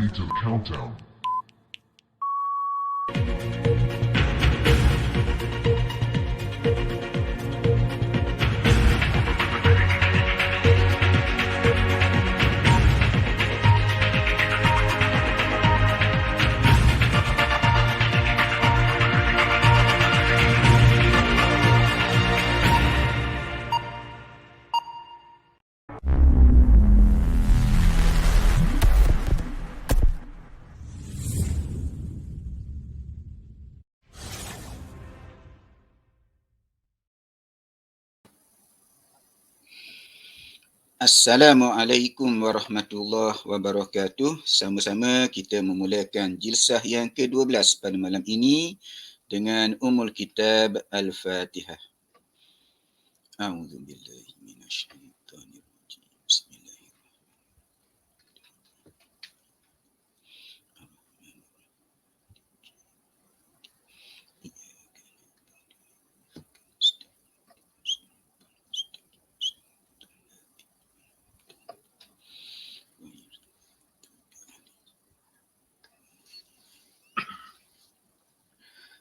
ready to countdown. Assalamualaikum warahmatullahi wabarakatuh. Sama-sama kita memulakan jilsah yang ke-12 pada malam ini dengan Ummul Kitab Al-Fatihah. A'udzubillahi minasyaitonirrajim. Bismillahirrahmanirrahim.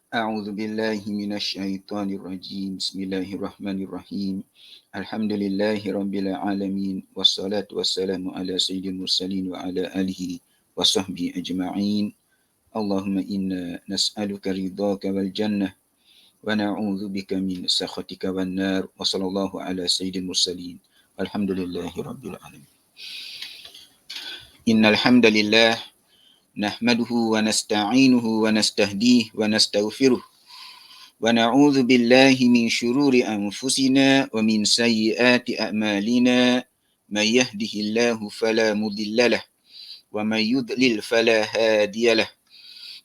أعوذ بالله من الشيطان الرجيم بسم الله الرحمن الرحيم الحمد لله رب العالمين والصلاة والسلام على سيد المرسلين وعلى آله وصحبه أجمعين اللهم إنا نسألك رضاك والجنة ونعوذ بك من سخطك والنار وصلى الله على سيد المرسلين والحمد لله رب العالمين. إن الحمد لله نحمده ونستعينه ونستهديه ونستغفره ونعوذ بالله من شرور أنفسنا ومن سيئات أعمالنا من يهده الله فلا مضل له ومن يضلل فلا هادي له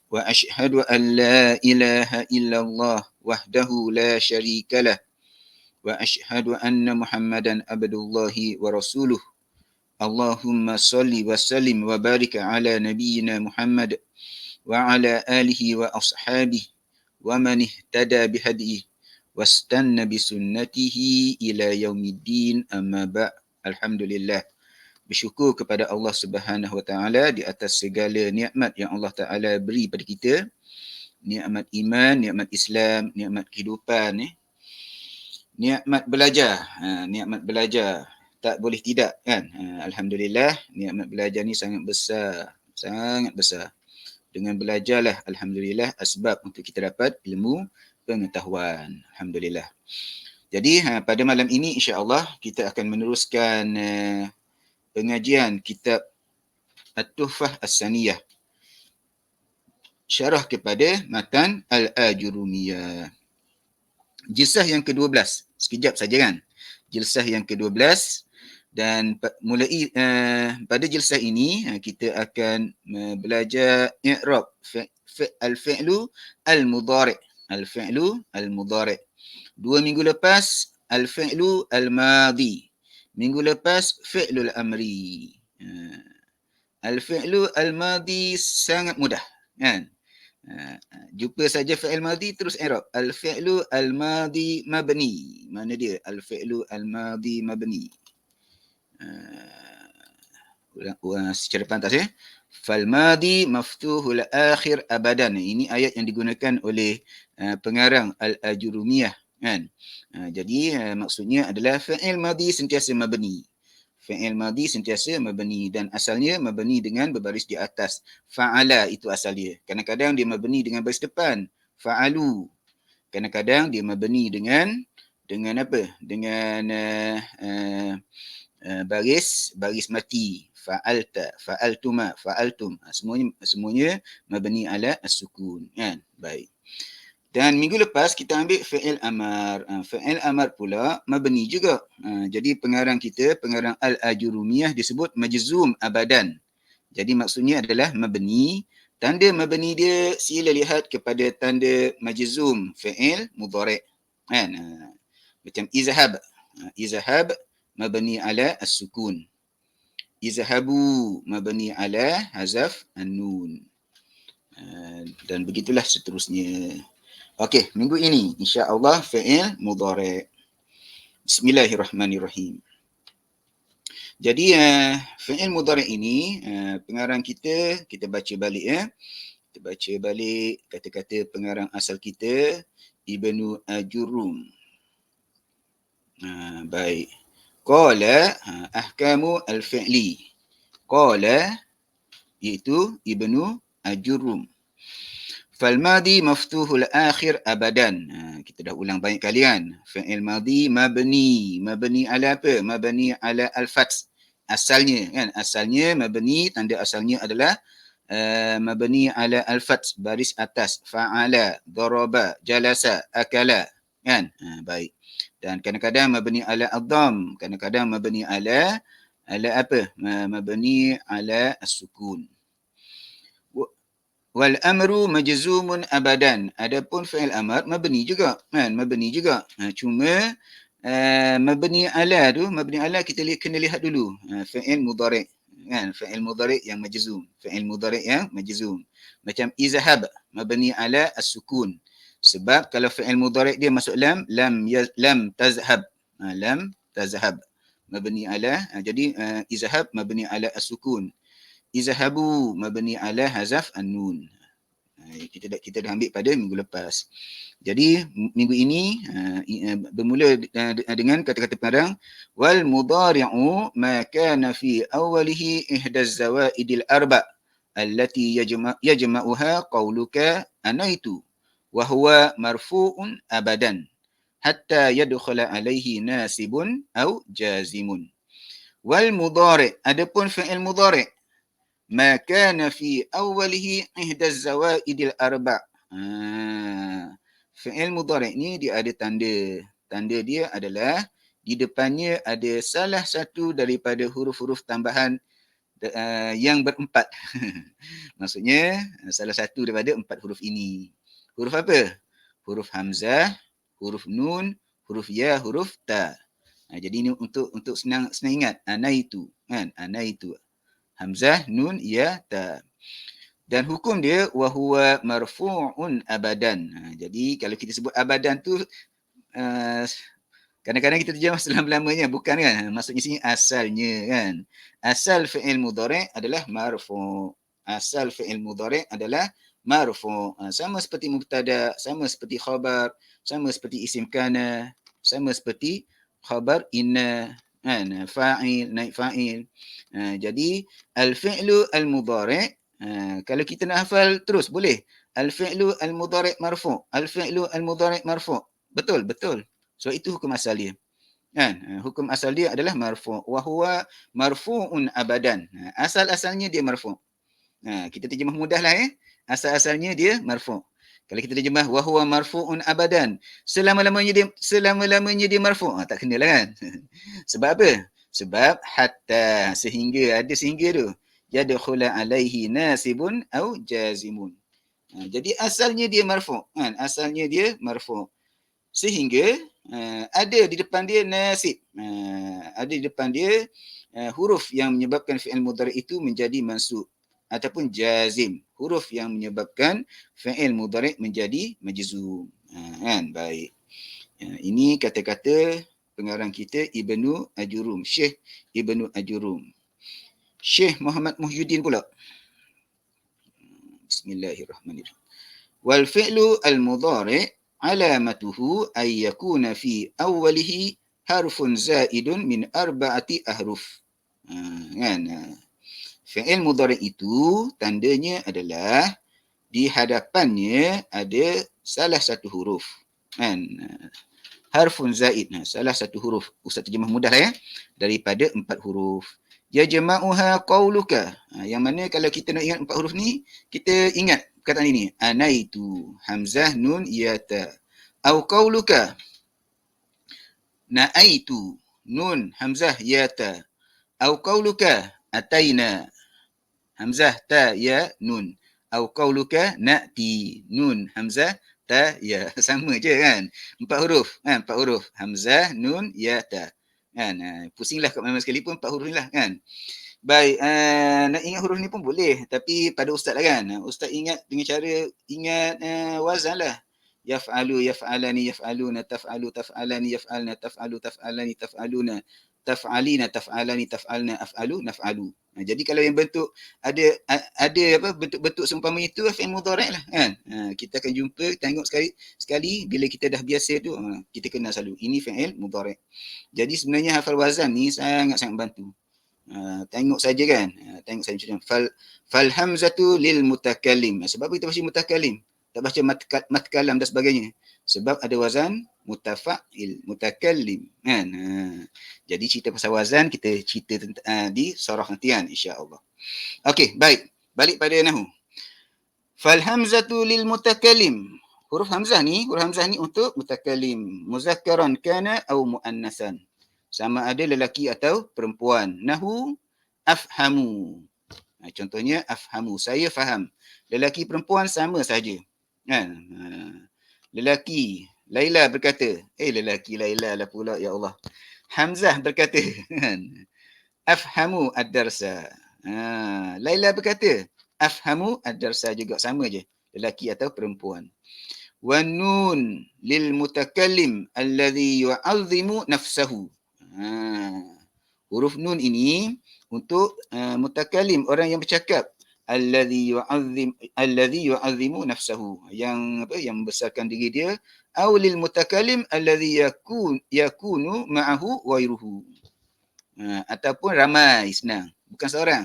وأشهد أن لا إله إلا الله وحده لا شريك له وأشهد أن محمدا عبد الله ورسوله Allahumma salli wa sallim wa barik ala nabiyyina Muhammad wa ala alihi wa ashabihi wa man ihtada bihadihi wastanna bisunnatihi ila yaumiddin amma ba'. Alhamdulillah. Bersyukur kepada Allah Subhanahu wa taala di atas segala nikmat yang Allah Taala beri pada kita. Nikmat iman, nikmat Islam, nikmat kehidupan, nikmat belajar. Nikmat belajar. Tak boleh tidak kan. Alhamdulillah, nikmat belajar ni sangat besar. Sangat besar. Dengan belajarlah, alhamdulillah, asbab untuk kita dapat ilmu pengetahuan. Alhamdulillah. Jadi pada malam ini insya-Allah kita akan meneruskan pengajian kitab At-Tuhfah As-Saniyah. Syarah kepada matan Al-Ajurumiyah. Jilsah yang ke-12. Sekejap saja kan. Jilsah yang ke-12. Dan mulai pada jilsah ini kita akan belajar i'rab al-fi'lu al-mudhari'. Al-fi'lu al-mudhari'. 2 minggu lepas al-fi'lu al-madhi. Minggu lepas fi'lul amri. Al-fi'lu al-madhi sangat mudah kan. Jumpa saja fi'il madhi terus i'rab. Al-fi'lu al-madhi mabni. Mana dia? Al-fi'lu al-madhi mabni. Secara pantas ya. Fal madi maftuhul akhir abadan. Ini ayat yang digunakan oleh pengarang Al-Ajurumiyah kan. Jadi maksudnya adalah fi'il madi sentiasa mabni. Fi'il madi sentiasa mabni dan asalnya mabni dengan berbaris di atas. Fa'ala itu asal dia. Kadang-kadang dia mabni dengan baris depan. Fa'alu. Kadang-kadang dia mabni dengan apa? Dengan baris mati. Fa'alta, fa'altuma, fa'altum. Semuanya mabni ala as-sukun kan. Baik. Dan minggu lepas kita ambil fi'il amar. Fi'il amar pula mabni juga. Jadi pengarang Al-Ajurumiyah disebut majzum abadan. Jadi maksudnya adalah mabni. Tanda mabni dia sila lihat kepada tanda majzum fi'il mudhari'. Kan? Macam izhab. Izhab mabni ala as-sukun. Izhabu mabni ala hazaf an-nun. Dan begitulah seterusnya. Okey, minggu ini insya-Allah fi'il mudhari'. Bismillahirrahmanirrahim. Jadi fi'il mudhari' ini pengarang kita baca balik ya. Kita baca balik kata-kata pengarang asal kita Ibnu Ajurrum. Baik. Qala ahkamu al-fi'li. Qala iaitu Ibnu Ajurrum. Fal madi maftuhul akhir abadan. Kita dah ulang banyak kali kan. Fi'il madi mabni. Mabni ala apa? Mabni ala al-fath. Asalnya kan. Asalnya mabni, tanda asalnya adalah mabni ala al-fath, baris atas. Fa'ala, daraba, jalasa, akala. Kan? Baik. Dan kadang-kadang mabni ala ad-dham. Kadang-kadang mabni ala apa? Mabni ala as-sukun. Wal amru majzumun abadan. Adapun fi'il amr mabni juga kan, mabni juga. Cuma mabni ala tu, mabni ala kita kena lihat dulu fi'il mudhari' kan, fi'il mudhari' yang majzum, fi'il mudhari' yang majzum. Macam izhab mabni ala as-sukun. Sebab kalau fi'il mudhari' dia masuk lam tazhab. Lam tazhab mabni ala, jadi izhab mabni ala as-sukun. Izhabu mabni ala hazaf an-nun. Kita dah ambil pada minggu lepas. Jadi minggu ini bermula dengan kata-kata pengarang wal mudhari'u ma kana fi awwalihi ihdaz zawaidil arba' allati yajma'uha qawluka anaitu wa huwa marfu'un abadan hatta yadkhula alaihi nasibun aw jazimun. Wal mudhari', adapun fi'il mudhari' ma kana fi awwalihi ihdaz zawaidil arba'. Fi'il mudhari' ni dia ada tanda. Tanda dia adalah di depannya ada salah satu daripada huruf-huruf tambahan yang berempat. Maksudnya salah satu daripada empat huruf ini. Huruf apa? Huruf hamzah, huruf nun, huruf ya, huruf ta. Jadi ini untuk senang ingat. Anaitu kan? Anaitu. Hamzah, nun, ya, ta. Dan hukum dia wahuwa marfu'un abadan. Jadi kalau kita sebut abadan tu kadang-kadang kita terjemah selama-lamanya, bukan kan? Maksudnya sini asalnya kan. Asal fi'il mudhari' adalah marfu'. Asal fi'il mudhari' adalah marfu'. Sama seperti mubtada, sama seperti khabar, sama seperti isim kana, sama seperti khabar inna. Kan, fa'il, naik fa'il. Jadi al-fi'lu al-mudhari' kalau kita nak hafal terus boleh. Al-fi'lu al-mudhari' marfu', al-fi'lu al-mudhari' marfu'. Betul, betul. So itu hukum asal dia. Kan? Hukum asal dia adalah marfu'. Wa huwa marfu'un abadan. Asal-asalnya dia marfu'. Kita terjemah mudahlah Asal-asalnya dia marfu'. Kalau kita terjemah wa huwa marfu'un abadan, selama-lamanya dia marfu', tak kenalah kan. Sebab apa? Sebab hatta, sehingga, ada sehingga tu. Yadkhula alaihi nasibun au jazimun. Jadi asalnya dia marfu' kan? Asalnya dia marfu'. Sehingga ada di depan dia nasib. Ada di depan dia huruf yang menyebabkan fi'il mudhari' itu menjadi mansub ataupun jazim, huruf yang menyebabkan fi'il mudhari' menjadi majzum. Kan? Baik. Ini kata-kata pengarang kita Ibnu Ajurrum, Syekh Ibnu Ajurrum. Syekh Muhammad Muhyiddin pula. Bismillahirrahmanirrahim. Wal fi'lu al-mudhari' alamatuhu ay yakuna fi awwalihi harfun zaidun min arba'ati ahruf. Kan? Fi'il mudhari' itu tandanya adalah di hadapannya ada salah satu huruf. Kan? Harfun zaid. Salah satu huruf. Ustaz terjemah mudahlah daripada 4 huruf. Yajma'uha qawluka. Yang mana kalau kita nak ingat 4 huruf ni, kita ingat perkataan ini. Anaitu. Hamzah, nun, ya, ta. Au qawluka. Na'aitu. Nun, hamzah, ya, ta. Au qawluka. Ataina. Hamzah, ta, ya, nun. Au qawluka na'ti. Nun, hamzah, ta, ya. Sama je kan? 4 huruf. Kan? 4 huruf. Hamzah, nun, ya, ta. Kan? Pusinglah kat mana sekali pun 4 huruf ni lah kan? Baik, nak ingat huruf ni pun boleh. Tapi pada ustaz lah kan? Ustaz ingat dengan cara ingat wazan lah. Yaf'alu, yaf'alani, yaf'aluna, taf'alu, taf'alani, yaf'alna, taf'alu, taf'alani, taf'aluna. taf'alina, taf'alani, taf'alna, af'alu, naf'alu. Jadi kalau yang bentuk ada apa bentuk-bentuk seumpama itu fi'il mudhari' lah kan. Kita akan jumpa tengok sekali bila kita dah biasa tu kita kenal selalu ini fi'il mudhari'. Jadi sebenarnya hafal wazan ni sangat-sangat bantu. Tengok saja kan. Tengok saja macam fal hamzatu lil mutakallim. Sebab apa kita baca mutakallim? Tak baca matkalam dan sebagainya. Sebab ada wazan mutafa'il, mutakallim kan. Jadi cerita pasal wazan kita cerita di surah nanti kan insya-Allah. Okey, baik. Balik pada nahwu. Fal hamzatu lil mutakallim. Huruf hamzah ni untuk mutakallim, muzakkaran kana atau muannasan. Sama ada lelaki atau perempuan. Nahwu afhamu. Contohnya afhamu, saya faham. Lelaki perempuan sama saja. Kan? Lelaki Laila berkata, lelaki Laila lah pula ya Allah. Hamzah berkata, afhamu ad-darsa. Laila berkata, afhamu ad-darsa juga sama je, lelaki atau perempuan. Wa nun lil mutakallim alladhi yu'azzimu nafsahu. Huruf nun ini untuk mutakallim, orang yang bercakap, alladhi yu'azzimu nafsahu, yang membesarkan diri dia, aw lil mutakallim alladhi yakunu ma'ahu ghairuhu. Ataupun ramai, senang, bukan seorang.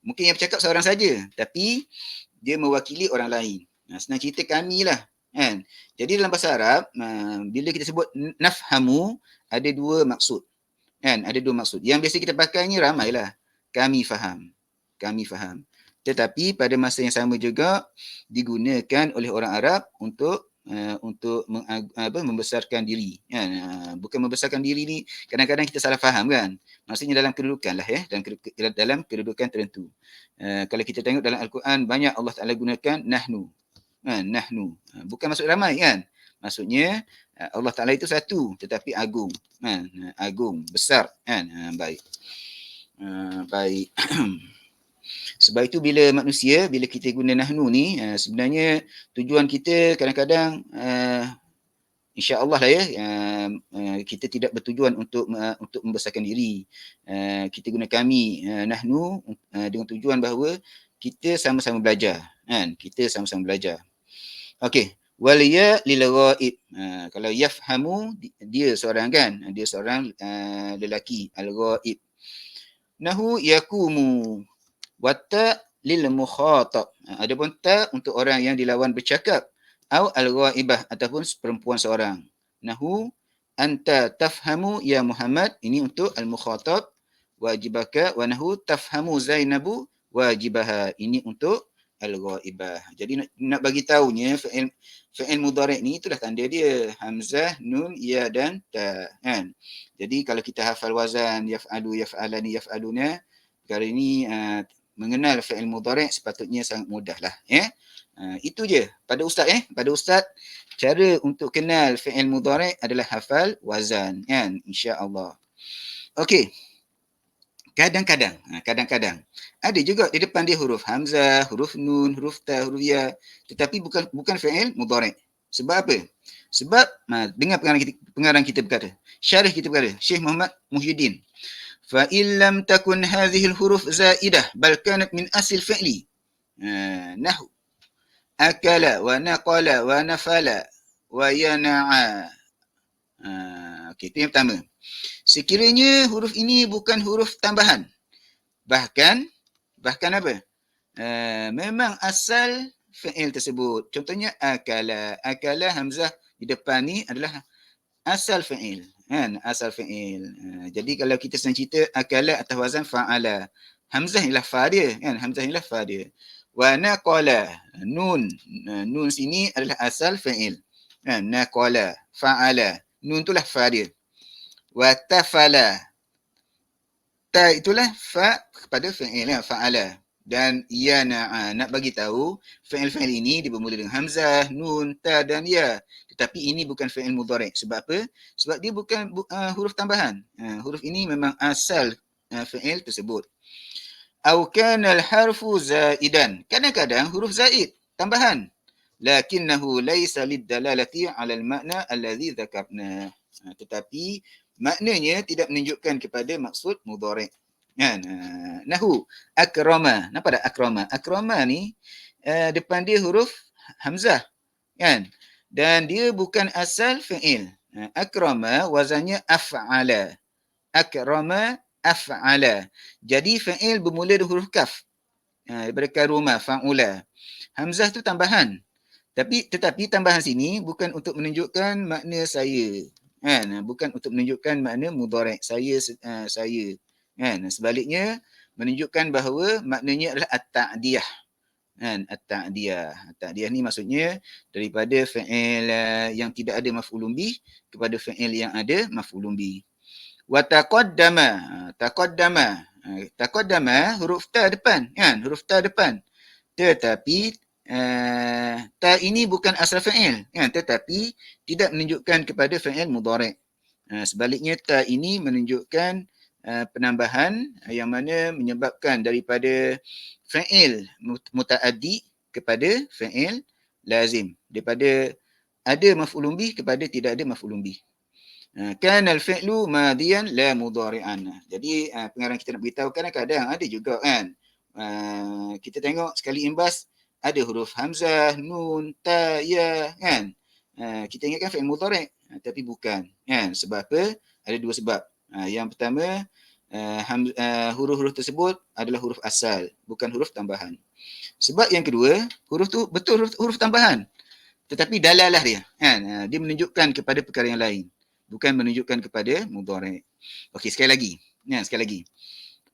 Mungkin yang bercakap seorang saja tapi dia mewakili orang lain. Senang cerita kami lah kan. Jadi dalam bahasa Arab bila kita sebut nafhamu ada dua maksud. Kan, ada dua maksud. Yang biasa kita pakai ni ramailah. Kami faham. Tetapi pada masa yang sama juga digunakan oleh orang Arab untuk membesarkan diri. Kan? Bukan membesarkan diri ni kadang-kadang kita salah faham kan. Maksudnya dalam kedudukan lah dalam kedudukan tertentu. Kalau kita tengok dalam Al-Quran banyak Allah Ta'ala gunakan nahnu. Nahnu. Bukan maksud ramai kan. Maksudnya Allah Ta'ala itu satu tetapi agung. Agung, besar kan. Baik. Baik. Sebab itu bila kita guna nahnu ni sebenarnya tujuan kita kadang-kadang insya-Allah lah kita tidak bertujuan untuk membesarkan diri. Kita guna kami nahnu dengan tujuan bahawa kita sama-sama belajar kan. Kita sama-sama belajar. Okey. Wal ya lil ghaib. Kalau yafhamu dia seorang kan. Dia seorang lelaki al ghaib. Nahu yakumu. Wata lil mukhatab. Adapun ta untuk orang yang dilawan bercakap. Au al ghaibah ataupun perempuan seorang. Nahu anta tafhamu ya Muhammad. Ini untuk al mukhatab wajibaka, wa nahu tafhamu Zainabu wajibaha. Ini untuk al-ghaibah. Jadi nak bagi tahunya fi'il mudhari' ni itulah tanda dia, hamzah, nun, ya dan ta kan. Jadi kalau kita hafal wazan yaf'alu, yaf'alani, yaf'aluna, perkara ini mengenal fi'il mudhari' sepatutnya sangat mudahlah ya. Itu je pada ustaz pada ustaz cara untuk kenal fi'il mudhari' adalah hafal wazan kan, insya-Allah. Okey. Kadang-kadang ada juga di depan dia huruf hamzah, huruf nun, huruf ta, huruf ya, tetapi bukan fi'il mudhari'. Sebab apa? Sebab dengar pengarang kita berkata, syarih kita berkata, Syekh Muhammad Muhyiddin, fa in lam takun hadhihi al-huruf zaidah bal kanat min asl fi'li. Nahu akala wa naqala wa nafala wa yana'a. Okey, itu yang pertama. Sekiranya huruf ini bukan huruf tambahan. Bahkan apa? Memang asal fi'il tersebut. Contohnya akala. Akala hamzah di depan ni adalah asal fi'il. Kan? Asal fi'il. Jadi kalau kita sedang cerita akala atas wazan fa'ala. Hamzah ialah fa dia. Kan? Hamzah ialah fa dia. Wa naqala. Nun. Nun sini adalah asal fi'il. Kan? Naqala. Fa'ala. Nun itulah fa dia. Wa tafala. Ta itulah fa kepada fi'il fa'ala. Dan yana'a. Nak bagi tahu fi'il ini bermula dengan hamzah, nun, ta dan ya. Tetapi ini bukan fi'il mudhari'. Sebab apa? Sebab dia bukan huruf tambahan. Huruf ini memang asal fi'il tersebut. Au kana al-harfu zaidan. Kadang-kadang huruf zaid, tambahan. Lakinnahu laysa lid-dalalati 'ala al-ma'na alladhi dzakarna. Tetapi maknanya tidak menunjukkan kepada maksud mudhari'. Kan? Nahu akrama. Nampak tak akrama? Akrama ni depan dia huruf hamzah, kan? Dan dia bukan asal fi'il. Akrama wazannya af'ala. Akrama af'ala. Jadi fi'il bermula dengan huruf kaf. Daripada karuma, fa'ula. Hamzah tu tambahan. Tetapi tambahan sini bukan untuk menunjukkan makna saya. Kan? Bukan untuk menunjukkan makna mudhari'. Saya. Kan? Sebaliknya, menunjukkan bahawa maknanya adalah at-ta'diyah. Kan? At-ta'diyah. At-ta'diyah ni maksudnya daripada fi'il yang tidak ada maf'ulun bih kepada fi'il yang ada maf'ulun bih. Wa taqaddama. Taqaddama huruf ta depan, kan? Huruf ta depan. Tetapi ta ini bukan asal fa'il, kan? Tetapi tidak menunjukkan kepada fa'il mudhari'. Sebaliknya ta ini menunjukkan penambahan yang mana menyebabkan daripada fa'il muta'addi kepada fa'il lazim, daripada ada maf'ulun bih kepada tidak ada maf'ulun bih. Kana al-fi'lu madiyan la mudhari'an. Jadi pengarang kita nak beritahu kadang-kadang ada juga kan. Kita tengok sekali imbas ada huruf hamzah, nun, ta, ya, kan. Kita ingatkan fi'il mudhari', tapi bukan, kan. Sebab apa? Ada dua sebab. Yang pertama, huruf-huruf tersebut adalah huruf asal, bukan huruf tambahan. Sebab yang kedua, huruf tu betul huruf tambahan, tetapi dalalah dia, kan. Dia menunjukkan kepada perkara yang lain, bukan menunjukkan kepada mudhari'. Okey, sekali lagi. Sekali lagi.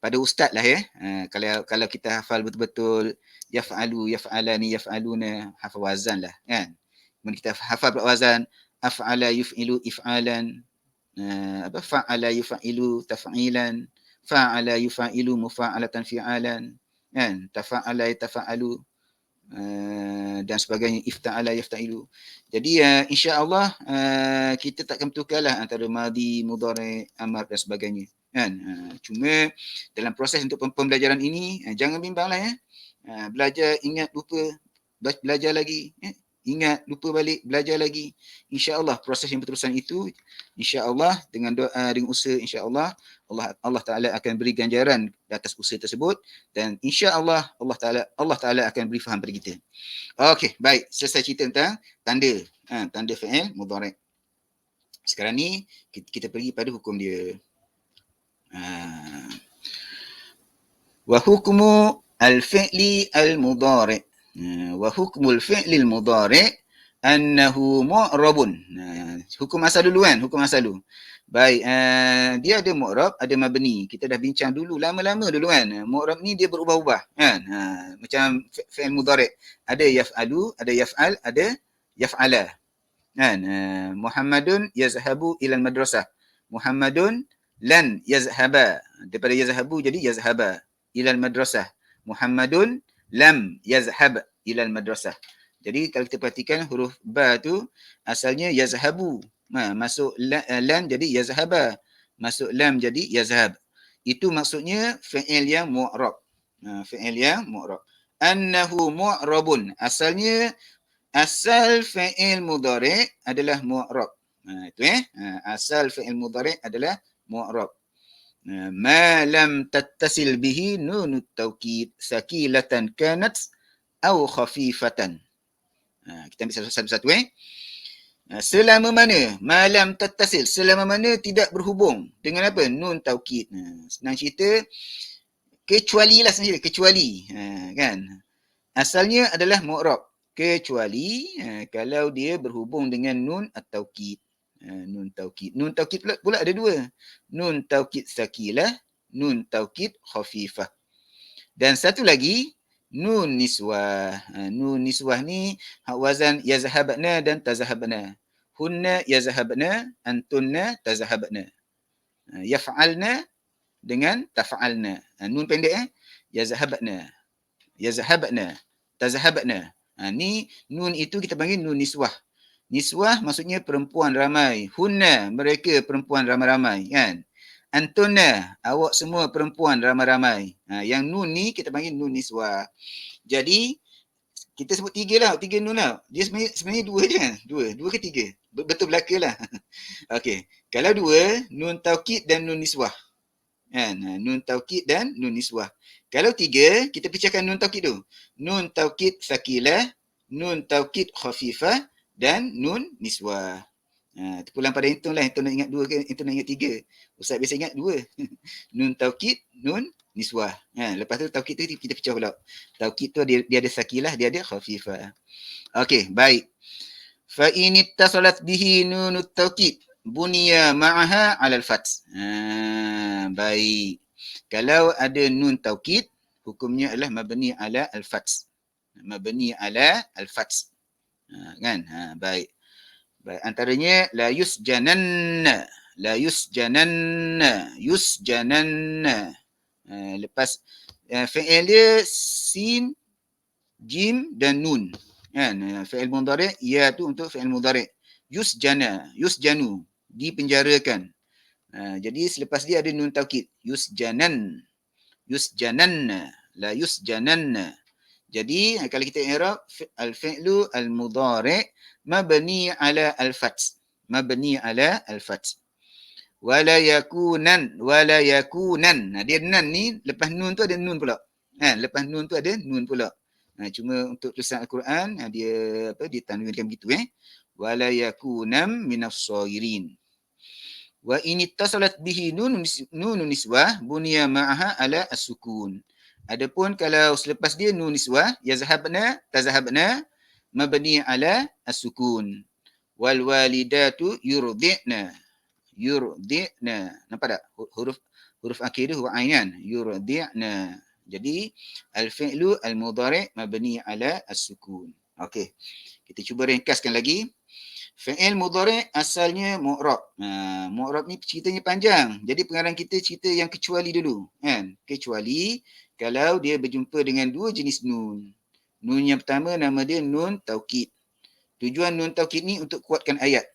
Pada ustaz lah ya. Kalau kita hafal betul-betul yaf'alu, yaf'alani, yaf'aluna, hafal wazan lah, kan. Kemudian kita hafal pula wazan af'ala yuf'ilu if'alan, fa'ala yuf'ilu taf'ilan, fa'ala yuf'ilu mufa'alatan fi'alan, kan. Tafa'ala yatafa'alu, dan sebagainya, ifta'ala yafta'ilu. Jadi insya-Allah kita takkan bertukarlah antara madi, mudhari', amar dan sebagainya, kan. Cuma dalam proses untuk pembelajaran ini jangan bimbanglah ya. Belajar, ingat, lupa, belajar lagi, ingat, lupa balik, belajar lagi. Insya-Allah proses yang berterusan itu, insya-Allah dengan doa, dengan usaha, insya-Allah Allah Taala akan beri ganjaran di atas usaha tersebut, dan insya-Allah Allah Taala akan beri faham pada kita. Okey, baik, selesai cerita tentang tanda, tanda fi'il mudhari'. Sekarang ni kita pergi pada hukum dia. Wa hukmu al-fi'li al-mudhari'. Wa hukmul fi'li al-mudhari' annahu mu'rabun. Hukum asal dulu kan, hukum asal dulu. Baik, dia ada mu'rab, ada mabni. Kita dah bincang dulu lama-lama dulu kan. Mu'rab ni dia berubah-ubah, kan. Macam fi'il mudhari', ada yaf'alu, ada yaf'al, ada yaf'ala, kan. Muhammadun yazhabu ilal madrasah. Muhammadun lan yazhaba. Daripada yazhabu jadi yazhaba ilal madrasah. Muhammadun lam yazhab ilal madrasah. Jadi kalau kita perhatikan huruf ba tu asalnya yazhabu. Masuk lan jadi yazhaba. Masuk lam jadi yazhab. Itu maksudnya fi'il yang mu'rab. Fi'il yang mu'rab. Annahu mu'rabun. Asalnya, asal fi'il mudhari' adalah mu'rab. Itu asal fi'il mudhari' adalah mu'rab. Ma lam tattasil bihi nunut tawkid sakilatan kanat au khafifatan. Kita ambil satu-satu. Selama mana malam tattasil, selama mana tidak berhubung dengan apa? Nun taukid. Senang cerita, kecuali lah sendiri, kecuali, kan. Asalnya adalah mu'rab, kecuali kalau dia berhubung dengan nun at-taukid. Nun taukid. Nun taukid pula ada dua. Nun taukid sakilah, nun taukid khafifah. Dan satu lagi, nun niswah. Nun niswah ni wazan yazhabna dan tazhabna. Hunna yazhabna, antunna tazhabna. Yaf'alna dengan taf'alna. Nun pendek yazhabna. Yazhabna, tazhabna. Ni nun itu kita panggil nun niswah. Niswah maksudnya perempuan ramai. Hunna, mereka perempuan ramai-ramai, kan. Antunna, awak semua perempuan ramai-ramai. Yang nun ni kita panggil nun niswah. Jadi Kita sebut 3 lah, 3 nun lah. Dia sebenarnya 2 je kan? 2 ke 3? Betul belaka lah. Okey. Kalau 2, nun taukid dan nun niswah. Kan? Nun taukid dan nun niswah. Kalau 3, kita pecahkan nun taukid tu. Nun taukid sakilah, nun taukid khafifah dan nun niswah. Terpulang pada Hinton lah. Hinton nak ingat 2 ke Hinton nak ingat 3? Ustaz biasa ingat 2. Nun taukid, nun niswah. Lepas tu taukid tu kita pecah pula. Taukid tu dia ada sakilah, dia ada khafifah. Okey, baik. Fa in ittasalat bihi nunut taukid buniya ma'aha 'ala al-fath. Baik. Kalau ada nun taukid, hukumnya adalah mabni ala al-fath. Mabni ala al-fath. Kan? Baik. Baik, antaranya la yusjananna, la yusjananna, yusjananna. Lepas fi'il dia sin, jim dan nun. Kan? Fi'il mudhari' ya tu untuk fi'il mudhari'. Yusjana, yusjanu, dipenjarakan. Jadi selepas dia ada nun taukid, yusjanan, yusjananna, la yusjananna. Jadi kalau kita i'rab al-fi'lu al-mudhari' mabni ala al-fath. Mabni ala al-fath. Wala yakunan, wala yakunan. Dia nan ni lepas nun tu ada nun pula. Lepas nun tu ada nun pula. Cuma untuk tulisan Al-Quran dia ditanwinkan begitu Wala yakunam minas sagirin. Wa in ittasalat bihi nun niswah buniya ma'aha ala as-sukun. Adapun kalau selepas dia nun niswah yazhabna tazhabna mabni ala as-sukun. Wal walidatu yurdi'na. Yurdi'na. Nampak tak? Huruf akhir dia huruf ain kan? Yurdi'na. Jadi al-fi'lu al-mudhari' mabni ala as-sukun. Okey. Kita cuba ringkaskan lagi. Fi'il mudhari' asalnya mu'rab. Mu'rab ni ceritanya panjang. Jadi pengarang kita cerita yang kecuali dulu. Kan? Kecuali kalau dia berjumpa dengan 2 jenis nun. Nun yang pertama nama dia nun taukid. Tujuan nun taukid ni untuk kuatkan ayat.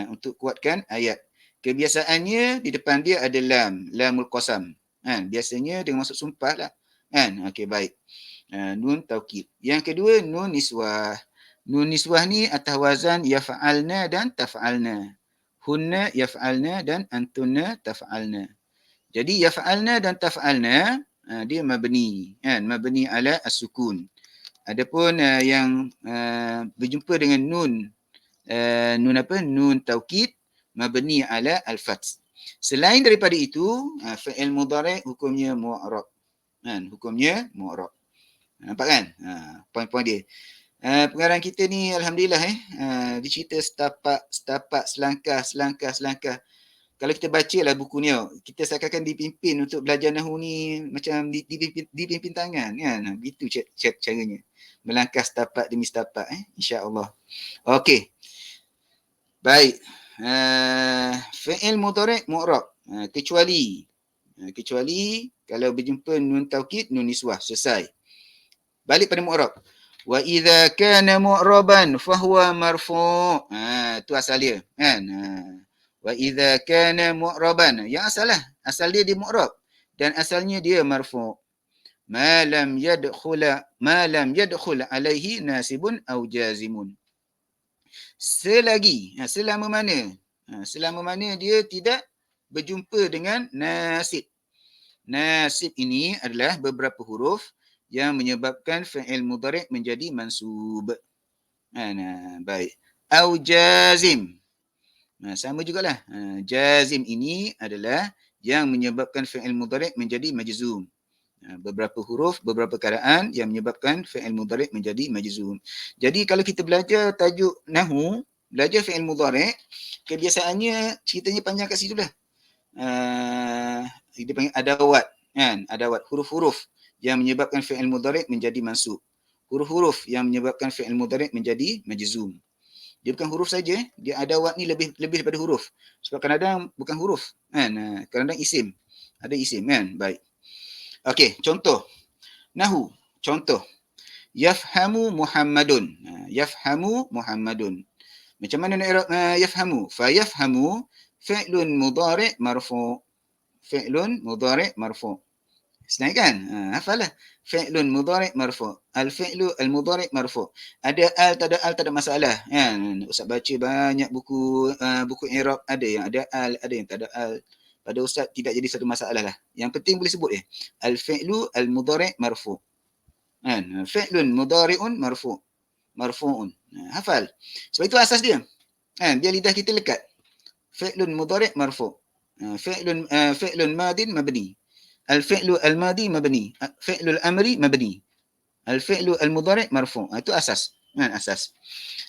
Untuk kuatkan ayat. Kebiasaannya di depan dia ada lam. Lamul qasam. Biasanya dengan maksud sumpah lah. Okey, baik. Nun taukid. Yang kedua nun niswah. Nun niswah ni atas wazan yaf'alna dan taf'alna. Hunna yaf'alna dan antunna taf'alna. Jadi yaf'alna dan taf'alna dia mabni. Mabni ala as-sukun. Adapun yang berjumpa dengan nun nun taukid mabni ala al-fath. Selain daripada itu fi'il mudhari' hukumnya mu'rab. Hukumnya mu'rab. Nampak kan? Poin-poin dia. Pengarang kita ni alhamdulillah dia cerita setapak selangkah. Kalau kita bacalah buku ni kita seakan-akan dipimpin untuk belajar nahwu ni macam dipimpin tangan kan. Begitu caranya. Melangkah setapak demi setapak insya-Allah. Okey. Baik. Fi'il mudhari' mu'rab kecuali kalau berjumpa nun taukid nun niswah selesai. Balik pada mu'rab. Wa idza kana mu'raban fahuwa marfu'. Tu asal dia kan. Wa idza kana mu'raban. Yang asal dia di mu'rab dan asalnya dia marfu'. Ma lam yadkhul alaihi nasibun aw jazimun. Selama mana dia tidak berjumpa dengan nasib. Nasib ini adalah beberapa huruf yang menyebabkan fi'il mudhari' menjadi mansub. Baik. Au jazim. Sama jugalah. Jazim ini adalah yang menyebabkan fi'il mudhari' menjadi majzum. Beberapa huruf, beberapa keadaan yang menyebabkan fi'il mudhari' menjadi majzum. Jadi kalau kita belajar tajuk nahwu, belajar fi'il mudhari', kebiasaannya ceritanya panjang kat situ lah. Dia panggil adawat. Adawat, huruf-huruf yang menyebabkan fi'il mudhari' menjadi mansub. Huruf-huruf yang menyebabkan fi'il mudhari' menjadi majzum. Dia bukan huruf saja, dia adawat ni lebih daripada huruf. Sebab kadang-kadang bukan huruf, kadang-kadang isim. Ada isim kan? Baik. Okey, contoh. Nahwu, contoh. Yafhamu Muhammadun. Yafhamu Muhammadun. Macam mana nak i'rab yafhamu? Fa yafhamu fi'lun mudhari' marfu'. Fi'lun mudhari' marfu'. Senang kan? Hafal lah. Fi'lun mudhari' marfu'. Al-fi'lu al-mudhari' marfu'. Ada al, tak ada masalah. Kan? Ustaz baca banyak buku buku i'rab, ada yang ada al, ada yang tak ada al. Pada ustaz tidak jadi satu masalah lah. Yang penting boleh sebut Al-fi'lu al-mudhari' marfu'. Kan? Fi'lun mudhari'un marfu'. Marfu'un. Hafal. Sebab itu asas dia. Kan? Biar lidah kita lekat. Fi'lun mudhari' marfu'. Fi'lun madin mabni. Al-fi'lu al-madi mabni. Fi'lu al-amri mabni. Al-fi'lu al-mudhari' marfu'. Itu asas. Kan? Asas.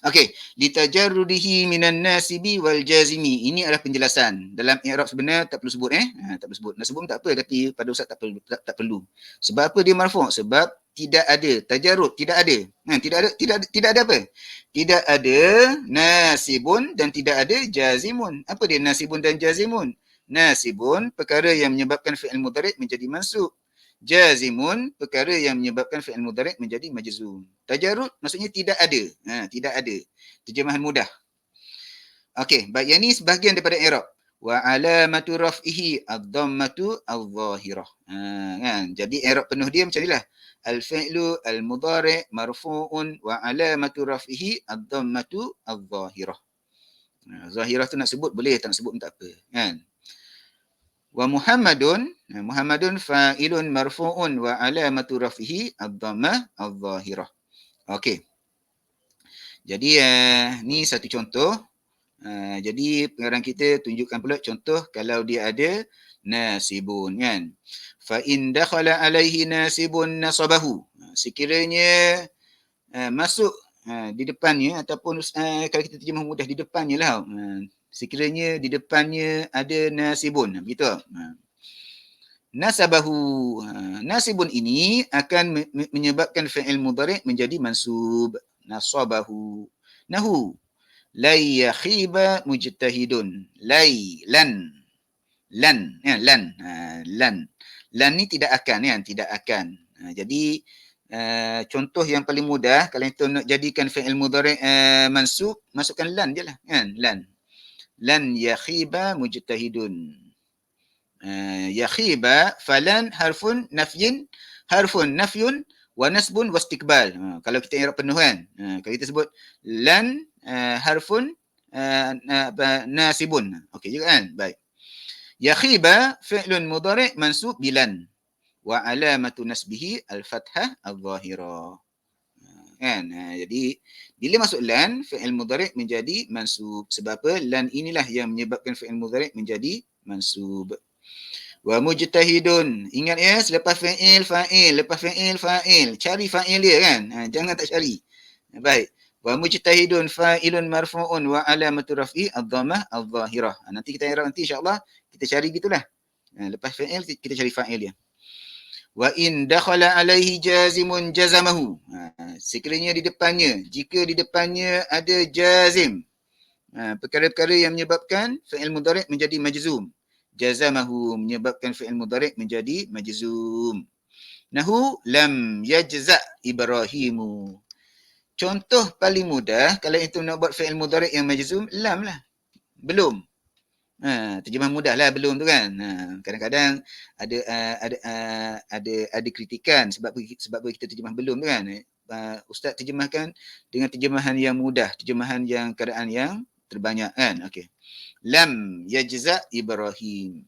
Okey, litajarrudihi minan nasibi wal jazimi. Ini adalah penjelasan. Dalam i'rab sebenar tak perlu sebut tak perlu sebut. Nak sebut tak apa, tapi pada ustaz tak perlu. Sebab apa dia marfu'? Sebab tidak ada tajarrud, tidak ada. Tidak ada apa? Tidak ada nasibun dan tidak ada jazimun. Apa dia nasibun dan jazimun? Nasibun perkara yang menyebabkan fi'il mudhari' menjadi mansub. Jazimun perkara yang menyebabkan fi'il mudhari' menjadi majzum. Tajarrud maksudnya tidak ada. Tidak ada. Terjemahan mudah. Okey, baik, yang ni sebahagian daripada i'rab. Wa alamatu raf'ihi ad-dhammatu adh-dhahirah. Kan? Jadi i'rab penuh dia macam inilah. Al-fi'lu al-mudhari' marfu'un wa alamatu raf'ihi ad-dhammatu adh-dhahirah. Zahirah tu nak sebut boleh, tak nak sebut pun tak apa. Kan? Wa Muhammadun fa'ilun marfu'un wa alamatu raf'ihi ad-dhammah adh-dhahirah. Okey. Jadi ni satu contoh. Jadi pengarang kita tunjukkan pula contoh kalau dia ada nasibun, kan. Fa in dakhala alaihi nasibun nasabahu. Sekiranya masuk di depannya ataupun kalau kita terjemah mudah di depannya lah. Sekiranya di depannya ada nasibun, begitu. Nasabahu. Nasibun ini akan menyebabkan fi'il mudhari' menjadi mansub. Nasabahu. Nahu. Lai yakhiba mujtahidun. Lan. Lan ni tidak akan, kan? Tidak akan. Jadi contoh yang paling mudah kalau kita nak jadikan fi'il mudhari' mansub, masukkan lan je lah, kan? Lan yakhiba mujtahidun. Yakhiba falan harfun nafyin wa nasbun wa istiqbal. Kalau kita i'rab penuh, kan. Kalau kita sebut lan harfun nasibun. Okey juga, kan? Baik. Yakhiba fi'lun mudhari' mansub bilan wa alamatu nasbihi al-fathah al-zahirah. Kan? Jadi bila masuk lan, fi'il mudhari' menjadi mansub. Sebab apa? Lan inilah yang menyebabkan fi'il mudhari' menjadi mansub. Wa mujtahidun. Ingat ya, selepas fa'il, lepas fa'il. Cari fa'il dia, kan. Jangan tak cari. Baik. Wa mujtahidun fa'ilun marfu'un wa alamatu raf'i ad-dhammah adh-dhahirah. Nanti kita i'rab nanti insya-Allah kita cari gitulah. Lepas fa'il kita cari fa'il dia. Wa in dakhala alaihi jazimun jazamahu. Sekiranya jika di depannya ada jazim. Perkara-perkara yang menyebabkan fi'il mudhari' menjadi majzum. Jazamahu menyebabkan fi'il mudhari' menjadi majzum. Nahu lam yajza' Ibrahimu. Contoh paling mudah kalau itu nak buat fi'il mudhari' yang majzum, lam lah. Belum. Terjemah mudah lah belum tu, kan. Kadang-kadang ada kritikan sebab kita terjemah belum tu, kan. Ustaz terjemahkan dengan terjemahan yang mudah, terjemahan yang keadaan yang terbanyak, kan. Okey. Lam yajza' Ibrahim.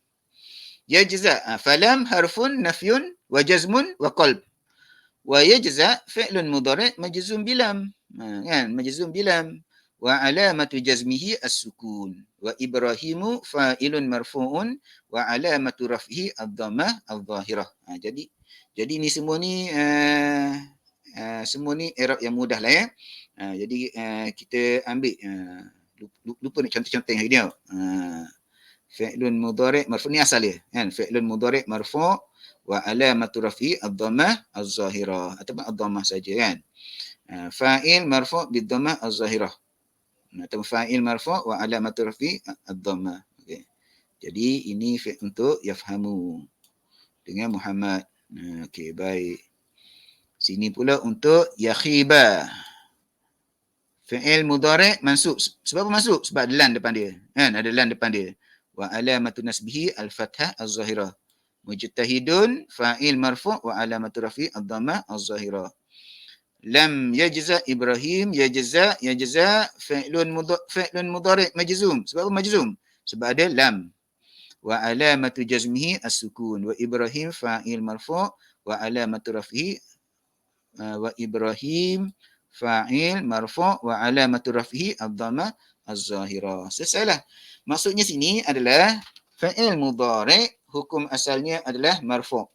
Yajza' falam harfun nafyun wa jazmun wa qalb. Wa yajza' fi'lun mudhari' majzum bilam. Kan, majzum bilam. Wa alamatu jazmihi as-sukun. Wa Ibrahimu fa'ilun marfu'un wa alamatu raf'ihi ad-dhammah adh-dhahirah. Jadi ni semua ni i'rab yang mudah lah, ya. Jadi kita ambil lupa ni contoh-contoh yang dia. Fi'lun mudhari' marfu' ni asal dia, kan. Fi'lun mudhari' marfu' wa alamatu raf'i ad-dhammah az-zahirah ataupun ad-dhammah saja, kan. Fa'il marfu' bid-dhammah az-zahirah atau fa'il marfu' wa alamatu raf'i ad-dhammah. Okey. Jadi ini untuk yafhamu dengan Muhammad. Okey, baik. Sini pula untuk yakhiba. Fi'il mudhari' mansub. Sebab apa mansub? Sebab ada lan depan dia. Kan? Ada lan depan dia. Wa alamatu nasbihi al-fathah az-zahirah. Mujtahidun fa'il marfu' wa alamatu rafi' ad-dhammah az-zahirah. Lam yajza Ibrahim yajza fi'lun mudhari' majzum. Sebab apa majzum? Sebab ada lam. Wa alamatu jazmihi as-sukun. Wa Ibrahim fa'il marfu' wa alamatu raf'ihi wa Ibrahim fa'il marfu' wa alamatu raf'ihi ad-dhammah az-zahirah. Selesailah. Maksudnya sini adalah fa'il mudhari' hukum asalnya adalah marfu'.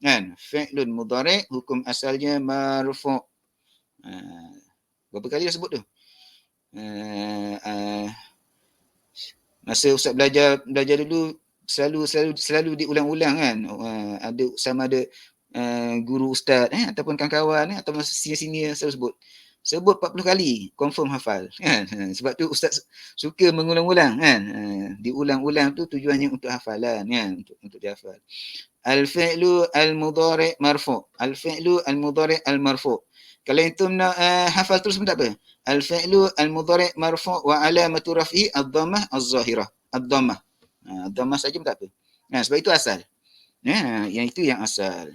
Kan? Fi'lun mudhari' hukum asalnya marfu'. Berapa kali dah sebut tu? Masa Ustaz belajar dulu selalu diulang-ulang kan. Ada sama ada guru ustaz ataupun kawan-kawan atau senior selalu sebut 40 kali confirm hafal kan. Sebab tu ustaz suka mengulang-ulang kan. Diulang-ulang tu tujuannya untuk hafalan kan, untuk dihafal. Al-fi'lu al-mudhari' marfu'. Al-fi'lu al-mudhari' al-marfu'. Kalau antum nak hafal terus pun tak apa. Al-fi'lu al-mudhari' marfu' wa alamatu raf'i ad-dhammah az-zahirah. Ad-dhammah. Ad-dhammah saja pun tak apa. Sebab itu asal. Yang itu yang asal.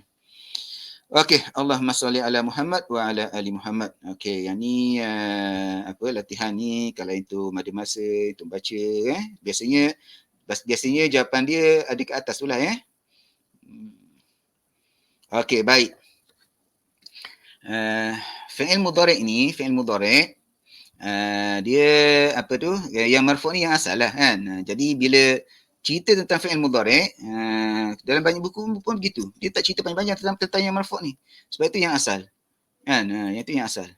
Okey, Allahumma salli ala Muhammad wa ala ali Muhammad. Okey, yang ni latihan ni kalau itu ada masa itu baca biasanya jawapan dia ada ke atas tulah Okey, baik. Fi'il mudhari' ni, fi'il mudhari' dia apa tu? Yang marfu' ni yang asal lah kan. Jadi bila cerita tentang fi'il mudhari' dalam banyak buku pun begitu. Dia tak cerita panjang-panjang tentang yang marfu' ni. Sebab itu yang asal. Kan? Yang itu yang asal.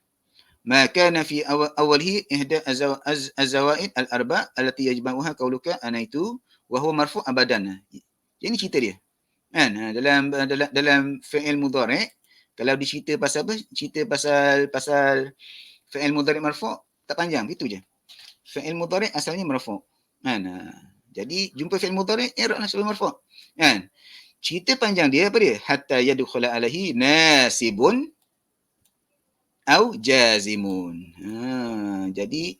Ma kana fi awwalihi ihda az-zawaid al-arba' allati yajma'uha qauluka anaitu wa huwa marfu' abadan. Ini cerita dia. Kan? Dalam fi'il mudhari' kalau dicerita pasal apa? Cerita pasal fi'il mudhari' marfu' tak panjang, gitu je. Fi'il mudhari' asalnya marfu'. Kan? Jadi jumpa fi'il mudhari' i'rablah sebagai marfu'. Kan? Cerita panjang dia apa dia? Hatta yadkhula alaihi nasibun au jazimun. Jadi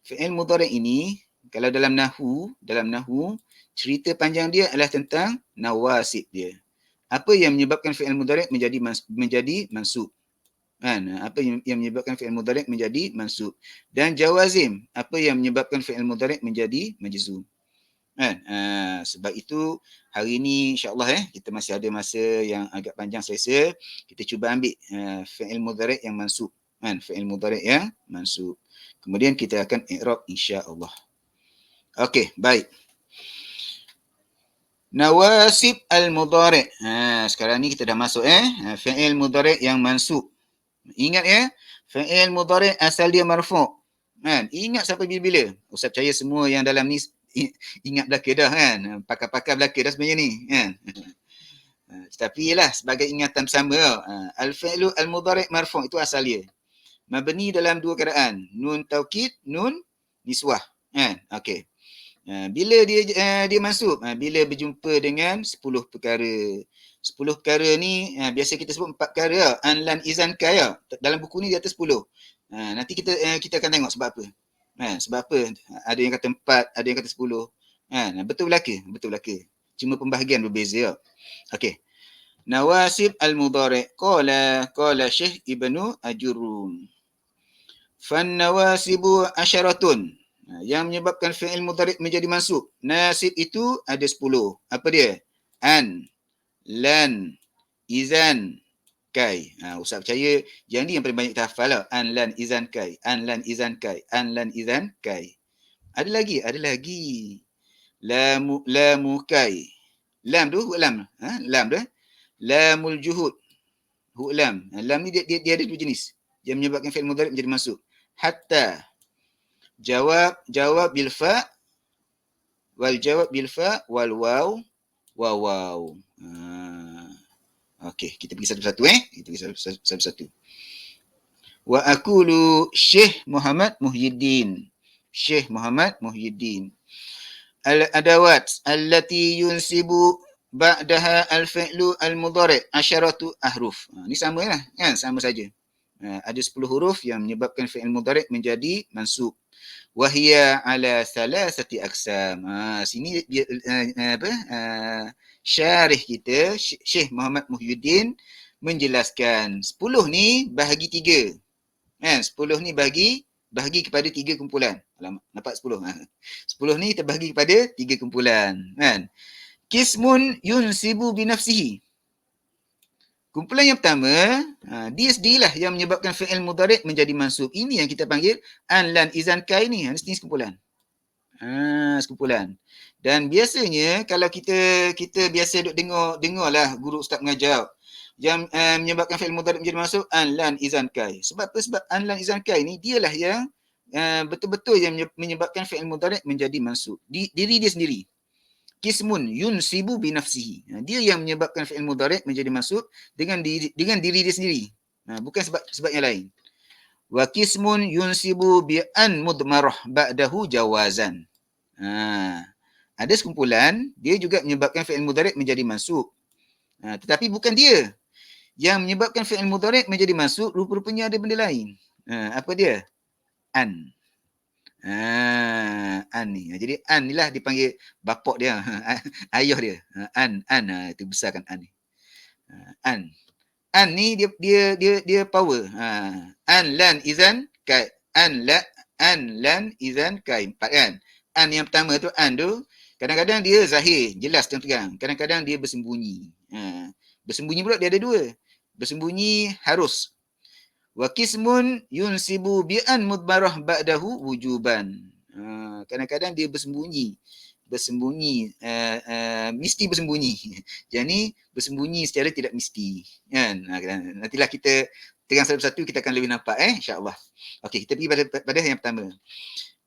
fi'il mudhari' ini kalau dalam nahwu cerita panjang dia adalah tentang nawasib dia. Apa yang menyebabkan fi'il mudhari' menjadi mansub? Kan? Apa yang menyebabkan fi'il mudhari' menjadi mansub? Dan jawazim, apa yang menyebabkan fi'il mudhari' menjadi majzum? Kan? Sebab itu hari ini insya-Allah kita masih ada masa yang agak panjang selesa. Kita cuba ambil fi'il mudhari' yang mansub. Kan? Fi'il mudhari' yang mansub. Kemudian kita akan i'rab insya-Allah. Okey, baik. Nawasib al-mudhari'. Sekarang ni kita dah masuk fi'il mudhari' yang mansub. Ingat fi'il mudhari' asal dia marfu'. Kan? Ingat sampai bila-bila. Ustaz percaya semua yang dalam ni ingat belaka dah kan. Pakar-pakar belaka dah sebenarnya ni kan. Tapi ialah sebagai ingatan bersama al-fi'lu al-mudhari' marfu' itu asal dia. Mabni dalam dua keadaan. Nun taukid, nun niswah. Kan? Okey. Bila dia mansub? Bila berjumpa dengan 10 perkara. 10 perkara ni biasa kita sebut 4 perkara. An, lan, izan, kaya. Dalam buku ni dia atas 10. Nanti kita akan tengok sebab apa. Sebab apa? Ada yang kata 4, ada yang kata 10. Betul belaka. Cuma pembahagian berbeza. Okey. Nawasib al-mudhari'. Qala Syekh Ibnu Ajurrum. Fan nawasibu asyaratun. Yang menyebabkan fi'il mudhari' menjadi mansub. Nasib itu ada 10. Apa dia? An, lan, izan, kai. Ustaz percaya yang ni yang paling banyak kita hafal lah. An, lan, izan, kai. An, lan, izan, kai. An, lan, izan, kai. Ada lagi. Lamu, kai. Lam tu, huk lam. Lam tu. Lamul juhud. Huk lam. Lam ni dia ada dua jenis. Yang menyebabkan fi'il mudhari' menjadi mansub. Hatta. Jawab bil fa wal jawab bil fa wal waw. Okey, kita pergi satu-satu Kita pergi satu-satu. Wa aqulu Syekh Muhammad Muhyiddin. Al-adawat allati yunsibu ba'daha al-fi'lu al-mudhari' asyaratu ahruf. Ni sama lah kan, sama saja. Ada 10 huruf yang menyebabkan fi'il mudhari' menjadi mansub. Wahia ala salasati aqsam. Sini dia, syarih kita Syekh Muhammad Muhyiddin menjelaskan 10 ni bahagi 3. Kan? 10 ni bahagi kepada 3 kumpulan. Alamak, nampak 10. 10 ni terbahagi kepada 3 kumpulan. Kan? Qismun yunsibu binafsihi. Kumpulan yang pertama, dia sendirilah yang menyebabkan fi'il mudhari' menjadi mansub. Ini yang kita panggil an, lan, izan, kai ni. Ini sekumpulan. Sekumpulan. Dan biasanya kalau kita biasa duk dengarlah guru ustaz mengajar yang menyebabkan fi'il mudhari' menjadi mansub an, lan, izan, kai. Sebab apa? Sebab an, lan, izan, kai ni dialah yang betul-betul yang menyebabkan fi'il mudhari' menjadi mansub. Diri dia sendiri. Qismun yunsibu binafsihi. Dia yang menyebabkan fi'il mudhari' menjadi mansub dengan diri dia sendiri. Bukan sebab yang lain. Wa qismun yunsibu bi an mudmarah ba'dahu jawazan. Ada sekumpulan dia juga menyebabkan fi'il mudhari' menjadi mansub. Tetapi bukan dia yang menyebabkan fi'il mudhari' menjadi mansub, rupa-rupanya ada benda lain. Apa dia? An. An ni. Jadi an ni lah dipanggil bapak dia, ayah dia. An itu besarkan an ni. An ni dia power. An, lan, izan, kai. An, lan, izan, kai. 4 kan. An yang pertama tu, an tu kadang-kadang dia zahir, jelas terang. Kadang-kadang dia bersembunyi. Bersembunyi pula dia ada 2. Bersembunyi harus. Wa qismun yunsibu bi an mudmarah ba'dahu wujuban. Kadang-kadang dia bersembunyi, mesti bersembunyi. Jadi bersembunyi secara tidak mesti, kan? Nantilah kita terang satu-satu, kita akan lebih nampak, insya-Allah. Okey, kita pergi pada yang pertama.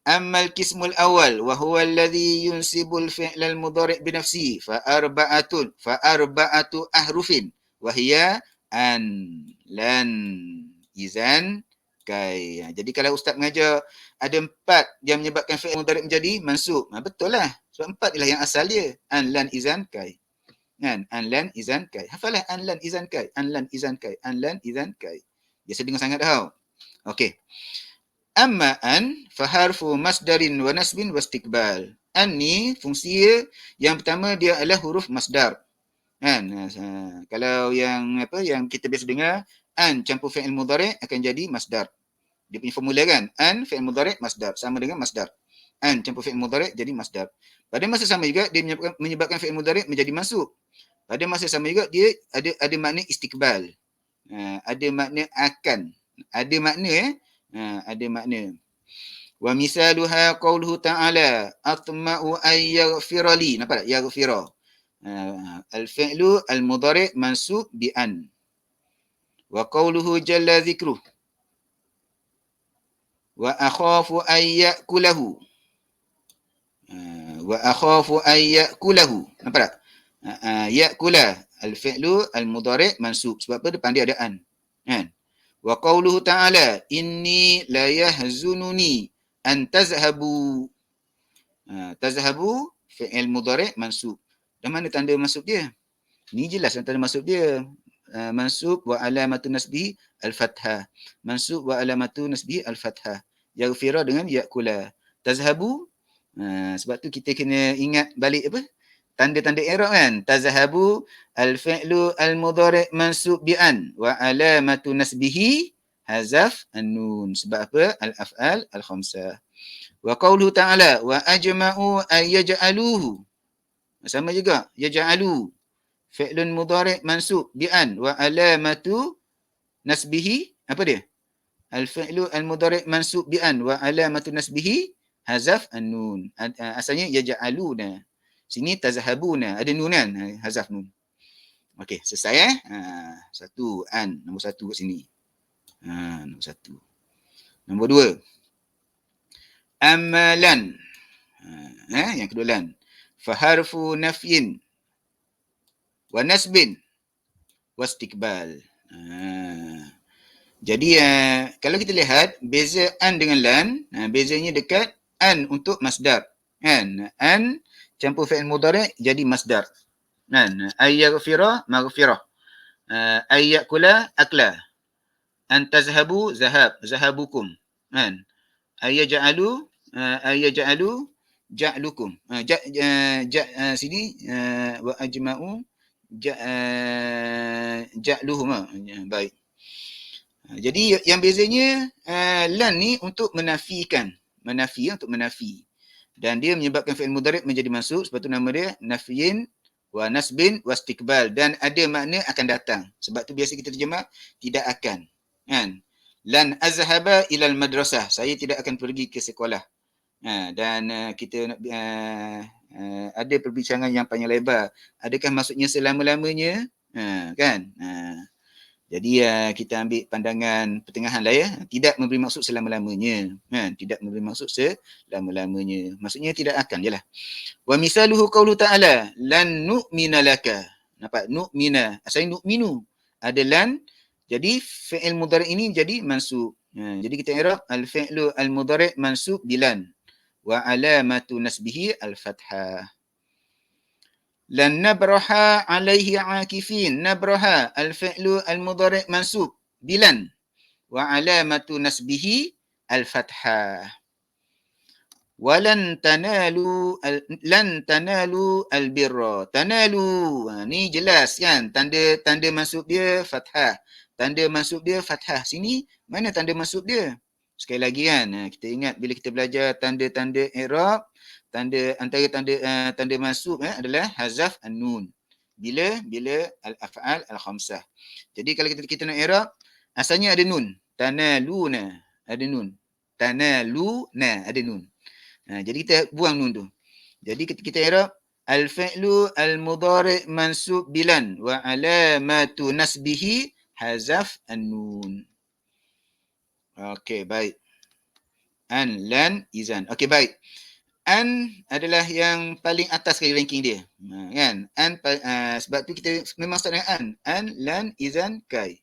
Ammal qismul awal wa huwa alladhi yunsibul fi'lal mudhari' bi nafsihi fa arba'atu ahrufin wa hiya an, lan, izan, kai. Jadi kalau ustaz mengajar ada 4 yang menyebabkan fi'il mudhari' menjadi mansub. Betul lah. Sebab 4 ialah yang asal dia. An, lan, izan, kai. Kan? An, lan, izan, kai. Hafalah an, lan, izan, kai. An, lan, izan, kai. An, lan, izan, kai. Biasa dengar sangat dah. Okey. Amma an faharfu masdarin wa nasbin wa istiqbal. An ni fungsi yang pertama dia adalah huruf masdar. Kan? Kalau yang kita biasa dengar, an campur fi'il mudhari' akan jadi masdar. Dia punya formula kan? An fi'il mudhari' masdar sama dengan masdar. An campur fi'il mudhari' jadi masdar. Pada masa sama juga dia menyebabkan fi'il mudhari' menjadi mansub. Pada masa sama juga dia ada makna istiqbal. Ada makna akan. Ada makna ada makna. Wa misaluha qauluhu ta'ala atma'u ay yaghfira li. Nampak tak? Yaghfira. Al-fi'lu al-mudhari' mansub bi an. Wa qauluhu jalla dhikruh. Wa akhafu ay ya'kulahu. Wa akhafu ay ya'kulahu. Nampak tak? Ya'kula al-fi'lu al-mudhari' mansub. Sebab apa? Depan dia ada an. Kan? Wa qauluhu ta'ala inni la yahzununi an tazhabu. Tazhabu fi'il mudhari' mansub. Dan mana tanda mansub dia? Ni jelas tanda mansub dia. Mansub wa alamatu nasbihi al-fathah. Mansub wa alamatu nasbihi al-fathah. Yaghfira dengan ya'kula. Tazhabu, sebab tu kita kena ingat balik apa? Tanda-tanda i'rab kan? Tazhabu al-fi'lu al-mudhari' mansub bi an wa alamatu nasbihi hazaf an-nun. Sebab apa? Al-af'al al-khamsah. Wa qauluhu ta'ala wa ajma'u ay yaj'aluhu. Sama juga, yaj'alu fi'lun mudhari' mansub bi an wa alamatu nasbihi, apa dia? Al-fi'lu al-mudhari' mansub bi an wa alamatu nasbihi hazaf an-nun. Asalnya yaj'aluna. Sini tazhabuna, ada nun kan? Hazaf nun. Okey, selesai satu an, nombor 1 kat sini. Nombor 1. Nombor 2. Amalan. Yang kedua lan. Faharfu nafyin wa nasbin wa istiqbal. Jadi kalau kita lihat beza an dengan lan, bezanya dekat an untuk masdar. Kan? An campur fi'il mudhari' jadi masdar. Kan? Ay yaghfira maghfirah. Ay ya'kula akla. Antazhabu zahab, zahabukum. Kan? Ayaj'alu ja'lukum. Sini wa ajma'u ja'luhum. Baik. Jadi yang bezanya lan ni untuk menafikan. Untuk menafi. Dan dia menyebabkan fi'il mudhari' menjadi mansub, sebab tu nama dia nafyin wa nasbin wa istiqbal, dan ada makna akan datang. Sebab tu biasa kita terjemah tidak akan. Kan? Lan azhaba ilal madrasah. Saya tidak akan pergi ke sekolah. Dan kita ada perbincangan yang panjang lebar. Adakah maksudnya selama-lamanya? Kan? Jadi kita ambil pandangan pertengahan lah ya. Tidak memberi maksud selama-lamanya. Tidak memberi maksud selama-lamanya. Maksudnya tidak akan je lah. Wa misaluhu qawlu ta'ala. Lan nu'mina laka. Nampak? Nu'mina. Asalnya nu'minu. Ada lan. Jadi fi'il mudhari' ini jadi mansub. Jadi kita i'rab al-fi'lu al-mudhari' mansub bilan. Wa alamatu nasbihi al-fathah. Lan nabraha alaihi akifin. Nabraha al-fi'lu al-mudhari' mansub bilan wa alamatu nasbihi al-fathah. Walan tanalu al-birra. Tanalu. Ni jelas kan, tanda mansub dia fathah. Tanda mansub dia fathah. Sini mana tanda mansub dia? Sekali lagi kan, kita ingat bila kita belajar tanda-tanda i'rab, antara tanda mansub adalah hazaf an-nun. Bila al-af'al al-khamsah. Jadi kalau kita nak i'rab, asalnya ada nun. Tanaluna ada nun. Tanaluna ada nun. Jadi kita buang nun tu. Jadi kita i'rab al-fi'lu al-mudhari' mansub bilan wa alamatu nasbihi hazaf an-nun. Okey, baik. An, lan, izan. Okey, baik. An adalah yang paling atas sekali ranking dia. Kan? An, sebab tu kita memang start dengan an. An, lan, izan, kai.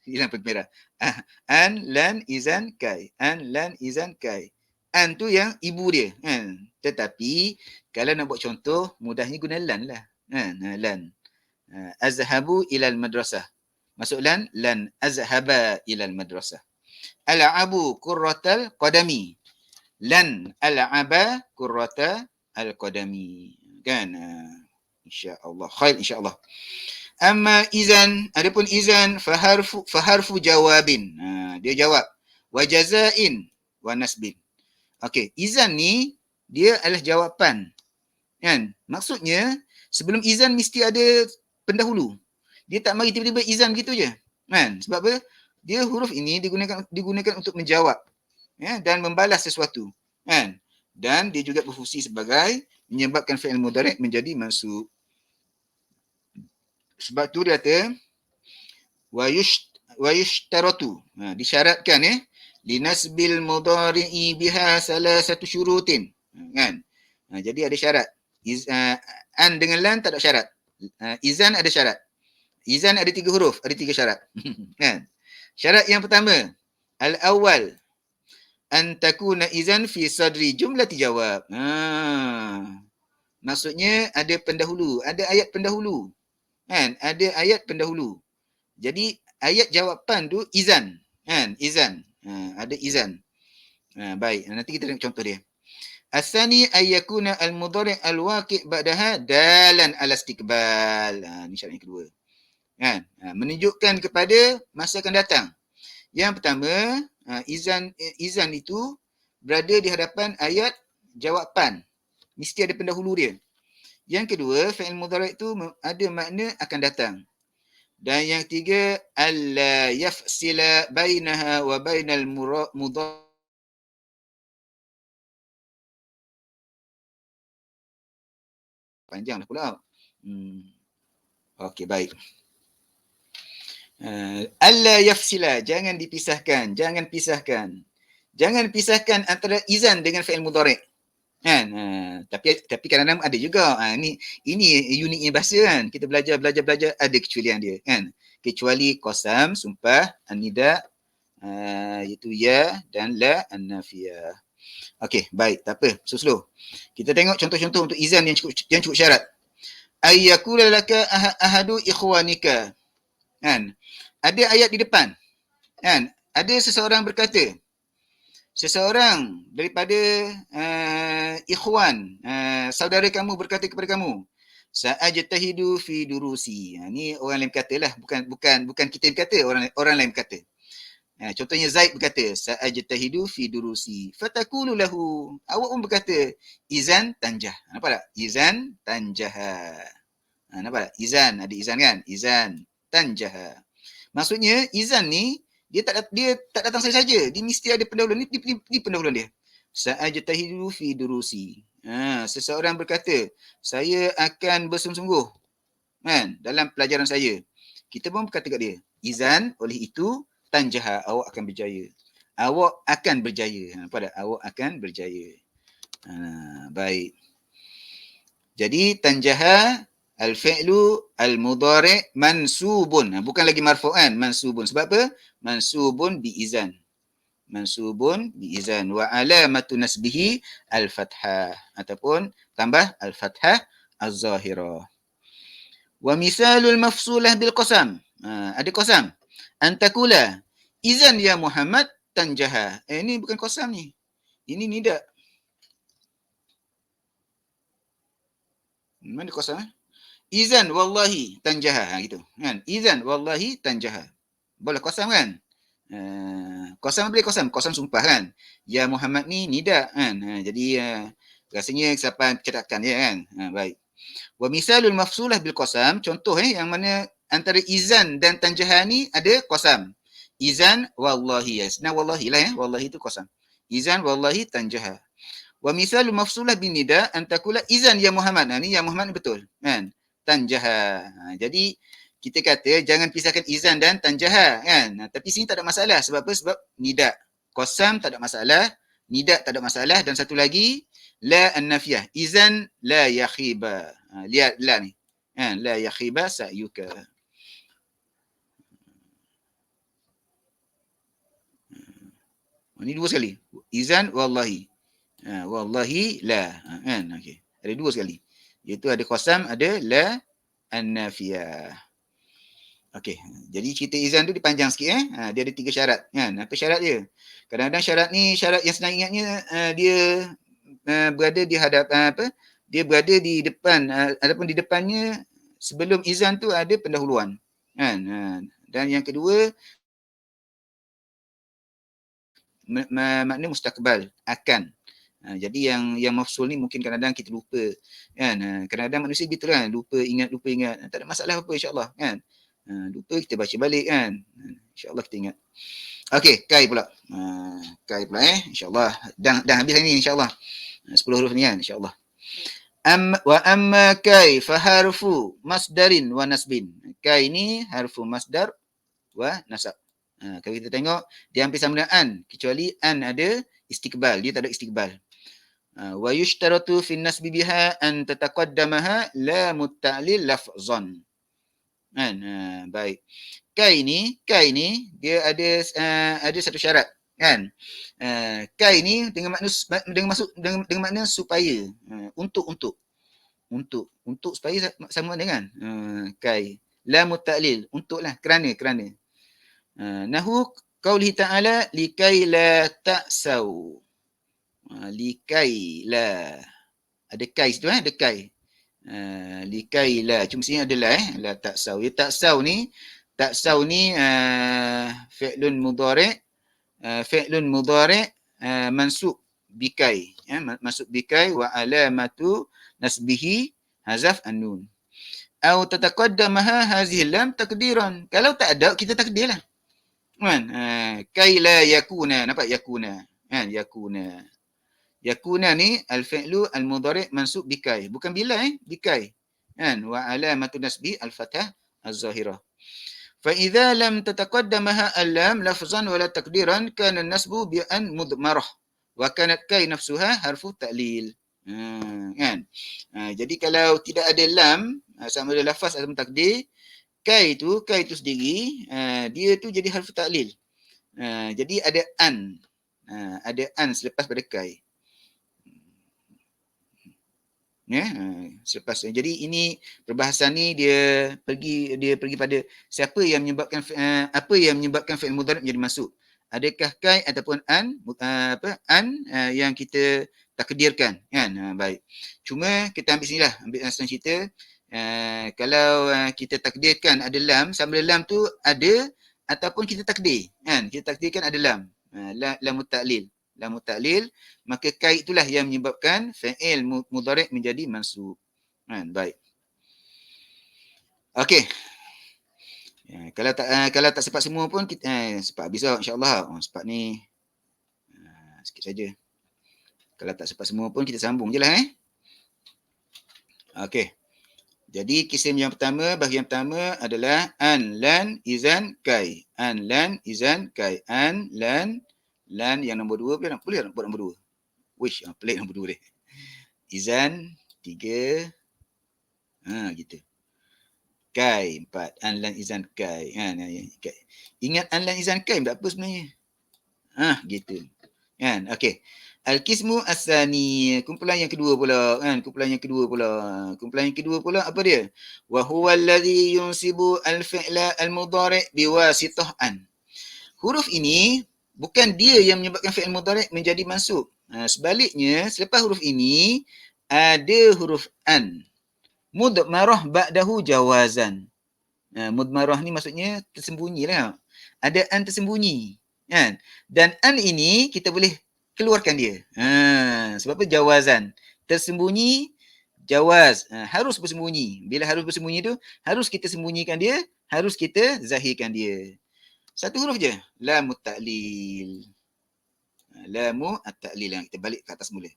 Hilang pagi merah. An, lan, izan, kai. An, lan, izan, kai. An tu yang ibu dia. Kan? Tetapi, kalau nak buat contoh, mudahnya guna lan lah. Kan? Lan. Azhabu ilal madrasah. Masuk lan azhaba ilal madrasah. Al'abu qurratal qadami. Lan al'aba qurrata al-qadami. Kan? InsyaAllah. Khair insyaAllah. Amma izan. Adapun izan. Faharfu jawabin. Dia jawab. Wa jazain. Wa nasbin. Okey. Izan ni. Dia adalah jawapan. Kan? Maksudnya. Sebelum izan mesti ada pendahulu. Dia tak mari tiba-tiba izan gitu je. Kan? Sebab apa? Dia huruf ini digunakan untuk menjawab, ya, dan membalas sesuatu, kan? Dan dia juga berfungsi sebagai menyebabkan fi'il mudhari' menjadi mansub. Sebab tu dia kata wa yushtaratu, disyaratkan ya, linasbil mudhari'i biha salasatu syurutin, kan? Jadi ada syarat. An dengan lan tak ada syarat. Izan ada syarat. Izan ada 3 huruf, ada 3 syarat. Kan? Syarat yang pertama, al-awwal, an takuna izan fi sadri jumlati jawab. Maksudnya ada pendahulu, ada ayat pendahulu. Kan? Ada ayat pendahulu. Jadi ayat jawapan tu izan. Kan? Izan. Ada izan. Baik, nanti kita tengok contoh dia. As-sani ay yakuna al-mudhari' al-waqi' ba'daha dalan ala istiqbal. Ni syarat yang kedua. Kan? Menunjukkan kepada masa akan datang. Yang pertama, izan itu berada di hadapan ayat jawapan. Mesti ada pendahulu dia. Yang kedua, fi'il mudhari' itu ada makna akan datang. Dan yang ketiga, alla yafsila bainaha wa bainal mudhari'. Panjang dah pula. Okey, baik. Alla yafsila, jangan dipisahkan, jangan pisahkan. Jangan pisahkan antara izan dengan fi'il mudhari'. Kan? Tapi kadang-kadang ada juga. Ini uniknya bahasa kan. Kita belajar ada kecualian dia kan. Kecuali qasam, sumpah, an-nida, iaitu ya dan la an-nafiyah. Okey, baik, tak apa. Slow. Kita tengok contoh-contoh untuk izan yang cukup syarat. Ayyakula laka ahadu ikhwanika. Kan? Ada ayat di depan. Kan? Ada seseorang berkata, seseorang daripada ikhwan, saudara kamu berkata kepada kamu, sa'ajtahidu fi durusi. Ni orang lain berkata lah, bukan kita yang berkata, orang lain berkata. Contohnya Zaid berkata, sa'ajtahidu fi durusi. Fatakulu lahu. Awak pun berkata, izan tanjah. Nampak tak? Izan tanjaha. Nampak tak? Izan, ada izan kan? Izan tanjaha. Maksudnya izan ni dia tak datang saja. Dia mesti ada pendahuluan ni pendahuluan dia. Sa'ajtahidu fi durusi. Seseorang berkata, saya akan bersungguh-sungguh kan dalam pelajaran saya. Kita pun berkata kat dia, izan, oleh itu tanjaha, awak akan berjaya. Awak akan berjaya. Nampak tak? Awak akan berjaya. Baik. Jadi tanjaha al-fi'lu al-mudhari' mansubun. Bukan lagi marfu'an, mansubun. Sebab apa? Mansubun biizan. Mansubun biizan. Wa alamatu nasbihi al-fathah. Ataupun tambah al-fathah az-zahirah. Wa misalul mafsulah bil qasam. Ada qasam. Antakula izan ya Muhammad tanjaha. Ini bukan qasam ni. Ini nida. Mana qasam? Izan wallahi tanjaha, gitu kan. Izan wallahi tanjaha. Boleh qasam kan? Qasam boleh qasam sumpah kan. Ya Muhammad ni nida kan. Jadi rasanya siapa cetakan dia kan. Baik. Wa misalul mafsulah bil qasam, contoh yang mana antara izan dan tanjaha ni ada qasam. Izan wallahi, senang wallahi lah wallahi tu qasam. Izan wallahi tanjaha. Wa misalul mafsulah bin nida antakula izan ya Muhammad. Ni ya Muhammad ni betul kan. Tanjaha. Jadi kita kata jangan pisahkan izan dan tanjaha kan. Tapi sini tak ada masalah. Sebab apa? Sebab nida. Qasam tak ada masalah, nida tak ada masalah, dan satu lagi la an-nafiyah. Izan la yakhiba. Lihat la ni. La yakhiba sa'yuka. Ini dua sekali. Izan wallahi. Wallahi la. Kan? Okey. Ada dua sekali. Iaitu ada qasam, ada la an-nafiyah. Okey. Jadi cerita izan tu dipanjang sikit Dia ada 3 syarat kan. Apa syarat dia? Kadang-kadang syarat ni syarat yang senang ingatnya dia berada di hadapan dia berada di depan ataupun di depannya sebelum izan tu ada pendahuluan kan. Dan yang kedua makna mustaqbal, akan. Jadi yang mafsul ni mungkin kadang-kadang kita lupa kan. Kadang-kadang manusia begitu kan, lupa ingat. Tak ada masalah apa insya-Allah kan. Lupa kita baca balik kan. Insya-Allah kita ingat. Okey, kai pula. Kai pula insya-Allah. Dah habis ni insya-Allah. 10 huruf ni kan insya-Allah. Wa amma kai fa harfu masdarin wa nasbin. Kai ni harfu masdar wa nasab. Kalau kita tengok dia hampir sama dengan an, kecuali an ada istiqbal, dia tak ada istiqbal. Wa yushtaratu fi nasbi biha an tataqaddamaha la mutta'lil lafzan. Kan? Baik. Kai ni dia ada satu syarat kan. Kai ni dengan makna supaya, untuk supaya sama dengan kai. La mutta'lil, untuklah, kerana. Nahu qaulihi ta'ala likai la ta'sau. Likai la. Ada kai situ ada kai. Likai la. Cuma sini ada la ta'sau. Ya ta'sau ni fi'lun mudhari' mansub bikai. Mansub bikai wa alamatu nasbihi hazaf an-nun. Au tataqaddamaha hazihi lam takdiran. Kalau tak ada kita takdirlah. Kan? Kai la yakuna, nampak yakuna. Kan? Yakuna ni al-fi'lu al-mudhari' mansub bikai. Bukan bila bikai. Kan? Wa alamatu nasbi al-fathah az-zahirah. Fa idza lam tataqaddamaha al-lam lafzan wala taqdiran kana an-nasbu bi an mudmarah wa kanat kai nafsuha harfu ta'lil. Kan? Jadi kalau tidak ada lam sama ada lafaz atau takdir, kai tu sendiri dia tu jadi harfu ta'lil. Jadi ada an. Ada an selepas pada kai. Ya, selepas jadi ini perbahasan ni dia pergi pada siapa yang menyebabkan apa yang menyebabkan fi'il mudhari' menjadi masuk. Adakah kai ataupun yang kita takdirkan kan. Baik. Cuma kita ambil sinilah, ambil asal cerita. Kalau kita takdirkan ada lam, sama ada lam tu ada ataupun kita takdir kan. Kita takdirkan ada lam. Lamut ta'lil. Lamut ta'lil, maka kai itulah yang menyebabkan fi'il mudhari' menjadi mansub. Baik. Okey. Kalau tak sempat semua pun kita sempat habis lah insya-Allah. Sempat ni sikit saja. Kalau tak sempat semua pun kita sambung jelah Okey. Jadi kisim yang pertama, bahagian pertama adalah an, lan, izan, kai. An, lan, izan, kai. An, lan yang nombor 2 boleh nak buat nombor 2. Wish, pelik nombor 2 dia. Izan 3. Gitu. Kai 4. An, lan, izan, kai. Kai. Ingat an, lan, izan, kai tak apa sebenarnya. Gitu. Kan? Okey. Al-qismu as-sani, kumpulan yang kedua pula kan, kumpulan yang kedua pula apa dia? Wa huwa allazi yunsibu al-fi'la al-mudhari' biwasitah an. Huruf ini bukan dia yang menyebabkan fi'il mudhari' menjadi mansub. Sebaliknya, selepas huruf ini ada huruf an. Mudmarah ba'dahu jawazan. Mudmarah ni maksudnya tersembunyilah. Ada an tersembunyi kan? Dan an ini kita boleh keluarkan dia. Sebab apa? Jawazan. Tersembunyi, jawaz. Harus bersembunyi. Bila harus bersembunyi tu, harus kita sembunyikan dia, harus kita zahirkan dia. Satu huruf je. Lamut ta'lil. Lamu at-ta'lil. Kita balik ke atas mula.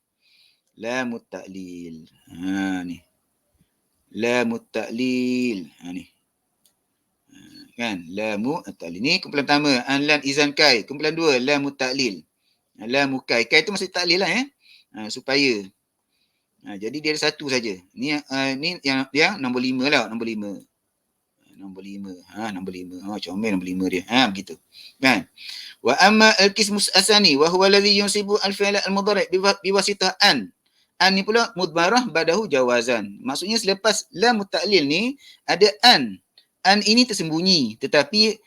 Lamut ta'lil. Ni. Lamut ta'lil. Ni. Kan? Lamu at-ta'lil. Ni kumpulan pertama. An, lan, izan, kai. Kumpulan dua. Lamut ta'lil. Lamu kai. Kai tu maksud ta'lil lah supaya. Jadi dia ada satu saja. Ni yang nombor 5 lah. Nombor 5. Nombor 5. Comel nombor 5 dia. Begitu. Kan? Wa amma al-qismus asani wa huwa alladhi yunsibu al-fi'la al-mudhari' biwasitah an. An ni pula mudmarah ba'dahu jawazan. Maksudnya selepas lam ta'lil ni ada an. An ini tersembunyi tetapi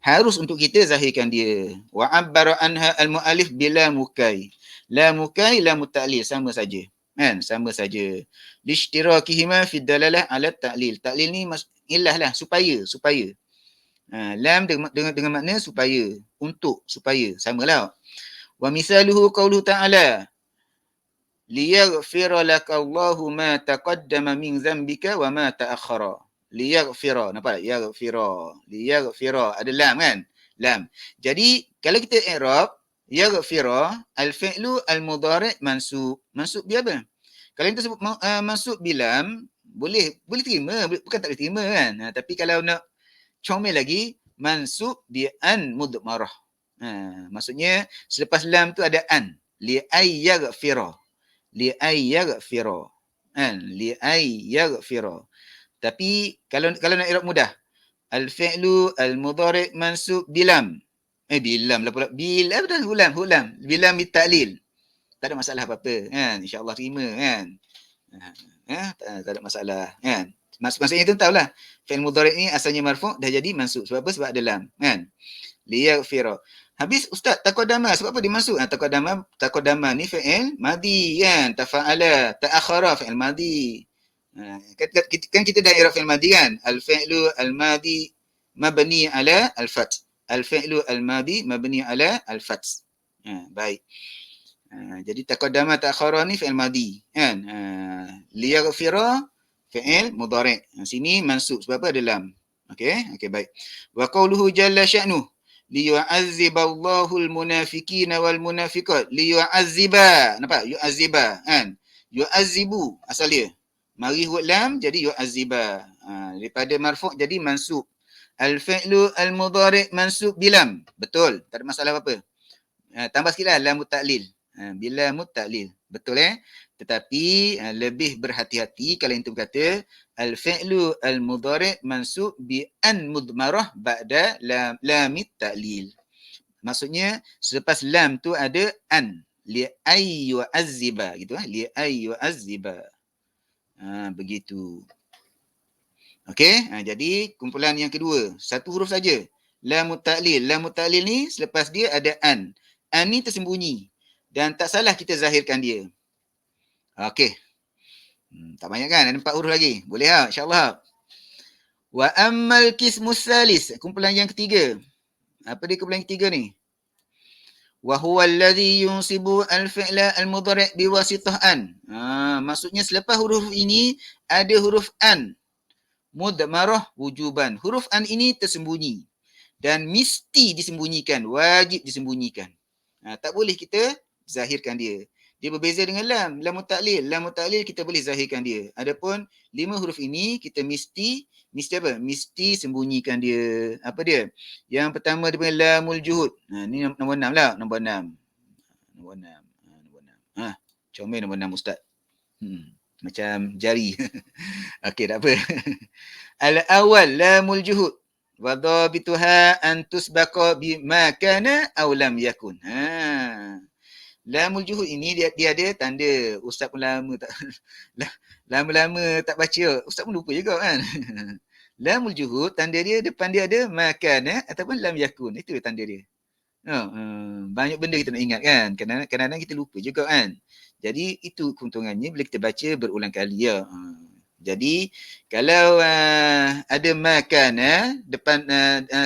harus untuk kita zahirkan dia. Wa abbara anha al-mu'allif bila mukai. La mukai, la muta'lil sama saja. Kan? Sama saja. Lishtirakihima fi dalalah ala ta'lil. Ta'lil ni ilah lah supaya. Lam dengan makna supaya, untuk, supaya. Samalah. Wa misaluhu qauluhu ta'ala liyaghfira lakallahu ma taqaddama min dhanbika wa ma ta'akhkhara. Liyaghfira, nampak? Liyaghfira ada lam kan? Lam. Jadi kalau kita i'rab yaghfira al-fi'lu al-mudhari' mansub. Mansub dia apa? Kalau kita sebut mansub bilam boleh terima, bukan tak boleh terima kan? Tapi kalau nak comel lagi mansub bi an mudmarah. Maksudnya selepas lam tu ada an. Li ay yaghfira. Li ay yaghfira. Li ay yaghfira. Tapi kalau nak i'rab mudah, al-fi'lu al-mudhari' mansub bilam. Bilam lah pula. Hulam. Bilam bitalil. Tak ada masalah apa-apa kan? Insya-Allah terima kan? Tak ada masalah kan? Maksudnya tu tahulah. Fi'il mudhari' ni asalnya marfu' dah jadi mansub. Sebab apa? Sebab ada lam kan? Liyaghfira. Habis ustaz taqaddama, sebab apa dia masuk? Taqaddama ni fi'il madhi kan? Tafa'ala, ta'akhara fi'il madhi. Kan kita dah i'rab fi'il madhi kan? Al-fi'lu al-madhi mabni ala al-fath. Al-fi'lu al-madhi mabni ala al-fath. Baik. Jadi taqaddama ta'akhara ni fi'il madhi kan? Liyaghfira fi'il mudhari'. Sini mansub sebab apa ada lam. Okey, baik. Wa qauluhu jalla sya'nuhu liyu'azziballahu al-munafiqina wal munafiqat. Liyu'azziba. Nampak? Yu'azziba kan? Yu'azzibu asal dia. Mari huruf lam jadi yu'azziba. Daripada marfu' jadi mansub. Al-fi'lu al-mudhari' mansub bilam. Betul. Tak ada masalah apa-apa. Tambah sikitlah lam ta'lil. Bila muta'lil. Betul Tetapi lebih berhati-hati kalau yang tu berkata al-fi'lu al-mudhari' mansub bi an mudmarah ba'da lam ta'lil. Maksudnya selepas lam tu ada an. Li ay yu'azziba gitu li ay yu'azziba. Begitu. Okey, jadi kumpulan yang kedua, satu huruf saja. Lamut ta'lil. Lamut ta'lil ni selepas dia ada an. An ni tersembunyi dan tak salah kita zahirkan dia. Okey. Tak banyak kan? Ada 4 huruf lagi. Boleh tak? InsyaAllah. Wa ammal qismus salis. Kumpulan yang ketiga. Apa dia kumpulan yang ketiga ni? Wa huwa alladhi yunsibu al-fi'la al-mudhari' biwasitah an. Maksudnya selepas huruf ini ada huruf an. Mudmarah wujuban. Huruf an ini tersembunyi dan mesti disembunyikan, wajib disembunyikan. Tak boleh kita zahirkan dia. Dia berbeza dengan lam. Lam ta'lil. Lam ta'lil kita boleh zahirkan dia. Adapun 5 huruf ini kita mesti apa? Mesti sembunyikan dia. Apa dia? Yang pertama dia panggil lamul juhud. Ni nombor 6 lah. Nombor 6. Nombor 6. Nombor 6. Comel nombor 6 Ustaz. Macam jari. Okey, tak apa. Al-awwal lamul juhud. Wa dhabituha an tusbaqa bima kana aw lam yakun. Lamul juhud ini dia ada tanda. Ustaz pun lama tak baca. Ustaz pun lupa juga kan. Lamul juhud tanda dia depan dia ada makana ataupun lam yakun. Itu tanda dia. Banyak benda kita nak ingat kan. Kadang-kadang kita lupa juga kan. Jadi itu keuntungannya bila kita baca berulang kali ya. Jadi kalau ada makana depan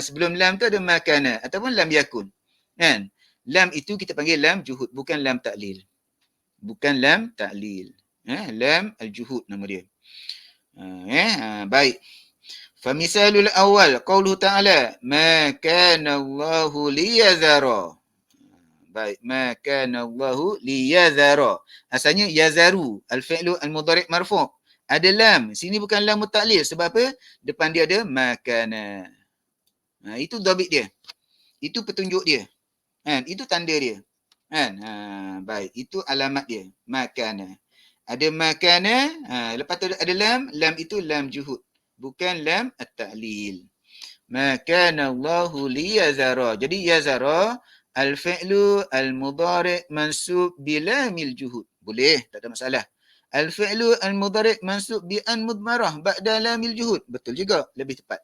sebelum lam tu ada makana ataupun lam yakun. Kan? Lam itu kita panggil lam juhud, bukan lam ta'lil. Bukan lam ta'lil. Lam al-juhud nama dia. Baik. Famisalul awal qauluhu ta'ala ma kana Allahu liyazara. Baik, ma kana Allahu liyazara. Asalnya yazaru, al-fi'lu al-mudhari' marfu'. Ada lam. Sini bukan lam ta'lil sebab apa? Depan dia ada makana. Itu dhabit dia. Itu petunjuk dia. Itu tanda dia. Baik, itu alamat dia. Makana. Ada makana, lepas tu ada lam, lam itu lam juhud. Bukan lam at-ta'lil. Makana Allahu liyazara. Jadi yazara al-fi'lu al-mudhari' mansub bilamil juhud. Boleh, tak ada masalah. Al-fi'lu al-mudhari' mansub bi an mudmarah ba'da lamil juhud. Betul juga, lebih tepat.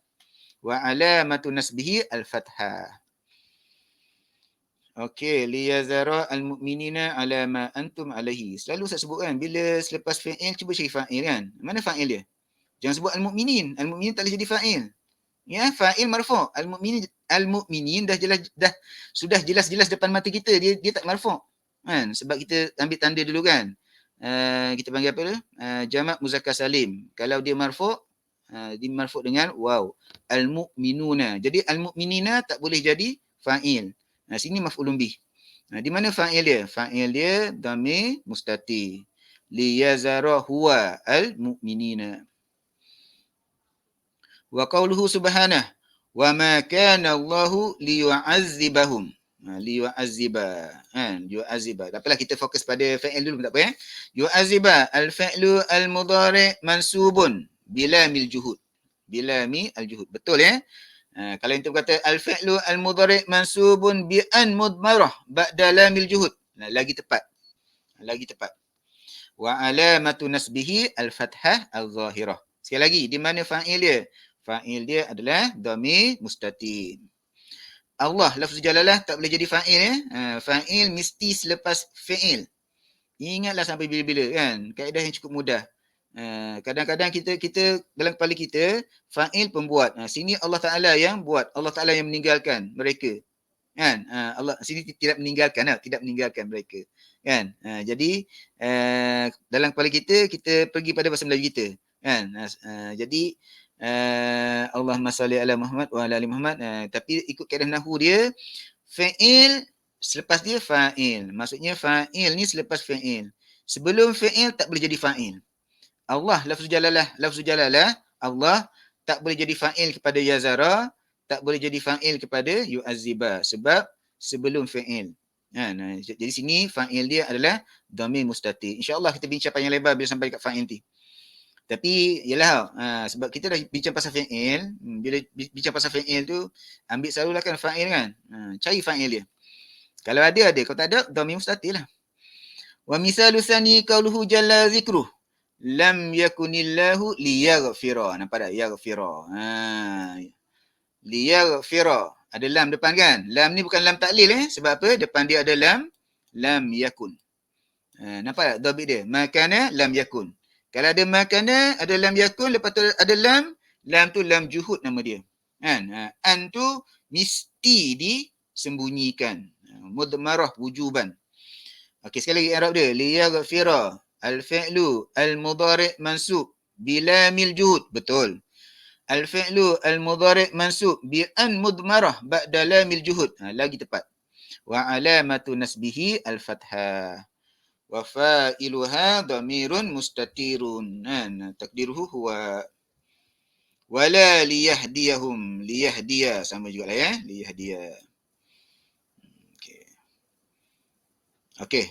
Wa alamatu nasbihi al-fathah. Okey, liyazara al-mu'minina ala ma antum alaihi. Selalu saya sebut kan, bila selepas fa'il cuba cari fa'il kan. Mana fa'il dia? Jangan sebut al-mu'minin. Al-mu'minin tak boleh jadi fa'il. Ya, fa'il marfu'. Al-mu'minin sudah jelas-jelas depan mata kita, dia tak marfu'. Kan? Sebab kita ambil tanda dulu kan. Kita panggil apa tu? Jamak muzakkar salim. Kalau dia marfu', dia marfu' dengan waw. Al-mu'minuna. Jadi al-mu'minina tak boleh jadi fa'il. Sini maf'ulun bih. Di mana fa'il dia? Fa'il dia dhamir mustatir. Liyazara huwa al-mu'minina. Wa qawluhu subhanah. Wa ma kana Allahu liyu'azzibahum. Liyu'azziba. Liyu'azziba. Tak apalah, kita fokus pada fa'il dulu, tak apa ya. Yu'azziba al-fa'lu al-mudhari' mansubun bilamil juhud. Bilamil al-juhud. Betul ya? Kalau kita kata al-fi'lu al-mudhari' mansubun bi an mudmarah ba'da lamil juhud. Lagi tepat. Lagi tepat. Wa alamatu nasbihi al-fathah al-zahirah. Sekali lagi, di mana fa'il dia? Fa'il dia adalah dhamir mustatir. Allah, lafaz jalalah tak boleh jadi fa'il ya. Fa'il mesti selepas fi'il. Ingatlah sampai bila-bila kan. Kaedah yang cukup mudah. Kadang-kadang kita dalam kepala kita fa'il pembuat. Sini Allah Taala yang buat, Allah Taala yang meninggalkan mereka. Kan? Allah sini tidak meninggalkan mereka. Kan? Jadi dalam kepala kita pergi pada bahasa Melayu kita. Kan? Jadi Allahumma salli ala Muhammad wa ala ali Muhammad. Tapi ikut kaedah nahwu dia, fa'il selepas dia fa'il. Maksudnya fa'il ni selepas fa'il. Sebelum fa'il tak boleh jadi fa'il. Allah, lafzu jalalah, Allah tak boleh jadi fa'il kepada yazara, tak boleh jadi fa'il kepada yu'azziba sebab sebelum fa'il. Jadi sini fa'il dia adalah dhamir mustatir. InsyaAllah kita bincang panjang lebar bila sampai dekat fa'il nanti. Tapi yalah, sebab kita dah bincang pasal fa'il, bila bincang pasal fa'il tu ambil selalulah kan fa'il kan. Cari fa'il dia. Kalau ada, kalau tak ada dhamir mustatir lah. Wa misalu sani qauluhu jalla zikruh. lam yakunillahu liyaghfira. Nampak tak? Yaghfira. Liyaghfira. Ada lam depan kan? Lam ni bukan lam taklil sebab apa? Depan dia ada lam yakun. Nampak tak dhabit dia? Makana lam yakun. Kalau ada makana, ada lam yakun, lepas tu ada lam tu lam juhud nama dia. Kan? An tu mesti disembunyikan. Mudmarah wujuban. Okey, sekali lagi i'rab dia. Liyaghfira al-fi'lu al-mudhari' mansub bila mil juhud. Betul. Al-fi'lu al-mudhari' mansub bi an mudmarah ba'da lamil juhud. Lagi tepat. Wa alamatu nasbihi al-fathah. Wa fa'iluha dhamirun mustatirun. Takdiruhu huwa wala liyahdiyahum. Liyahdiya sama juga lah ya. Liyahdiya. Okey.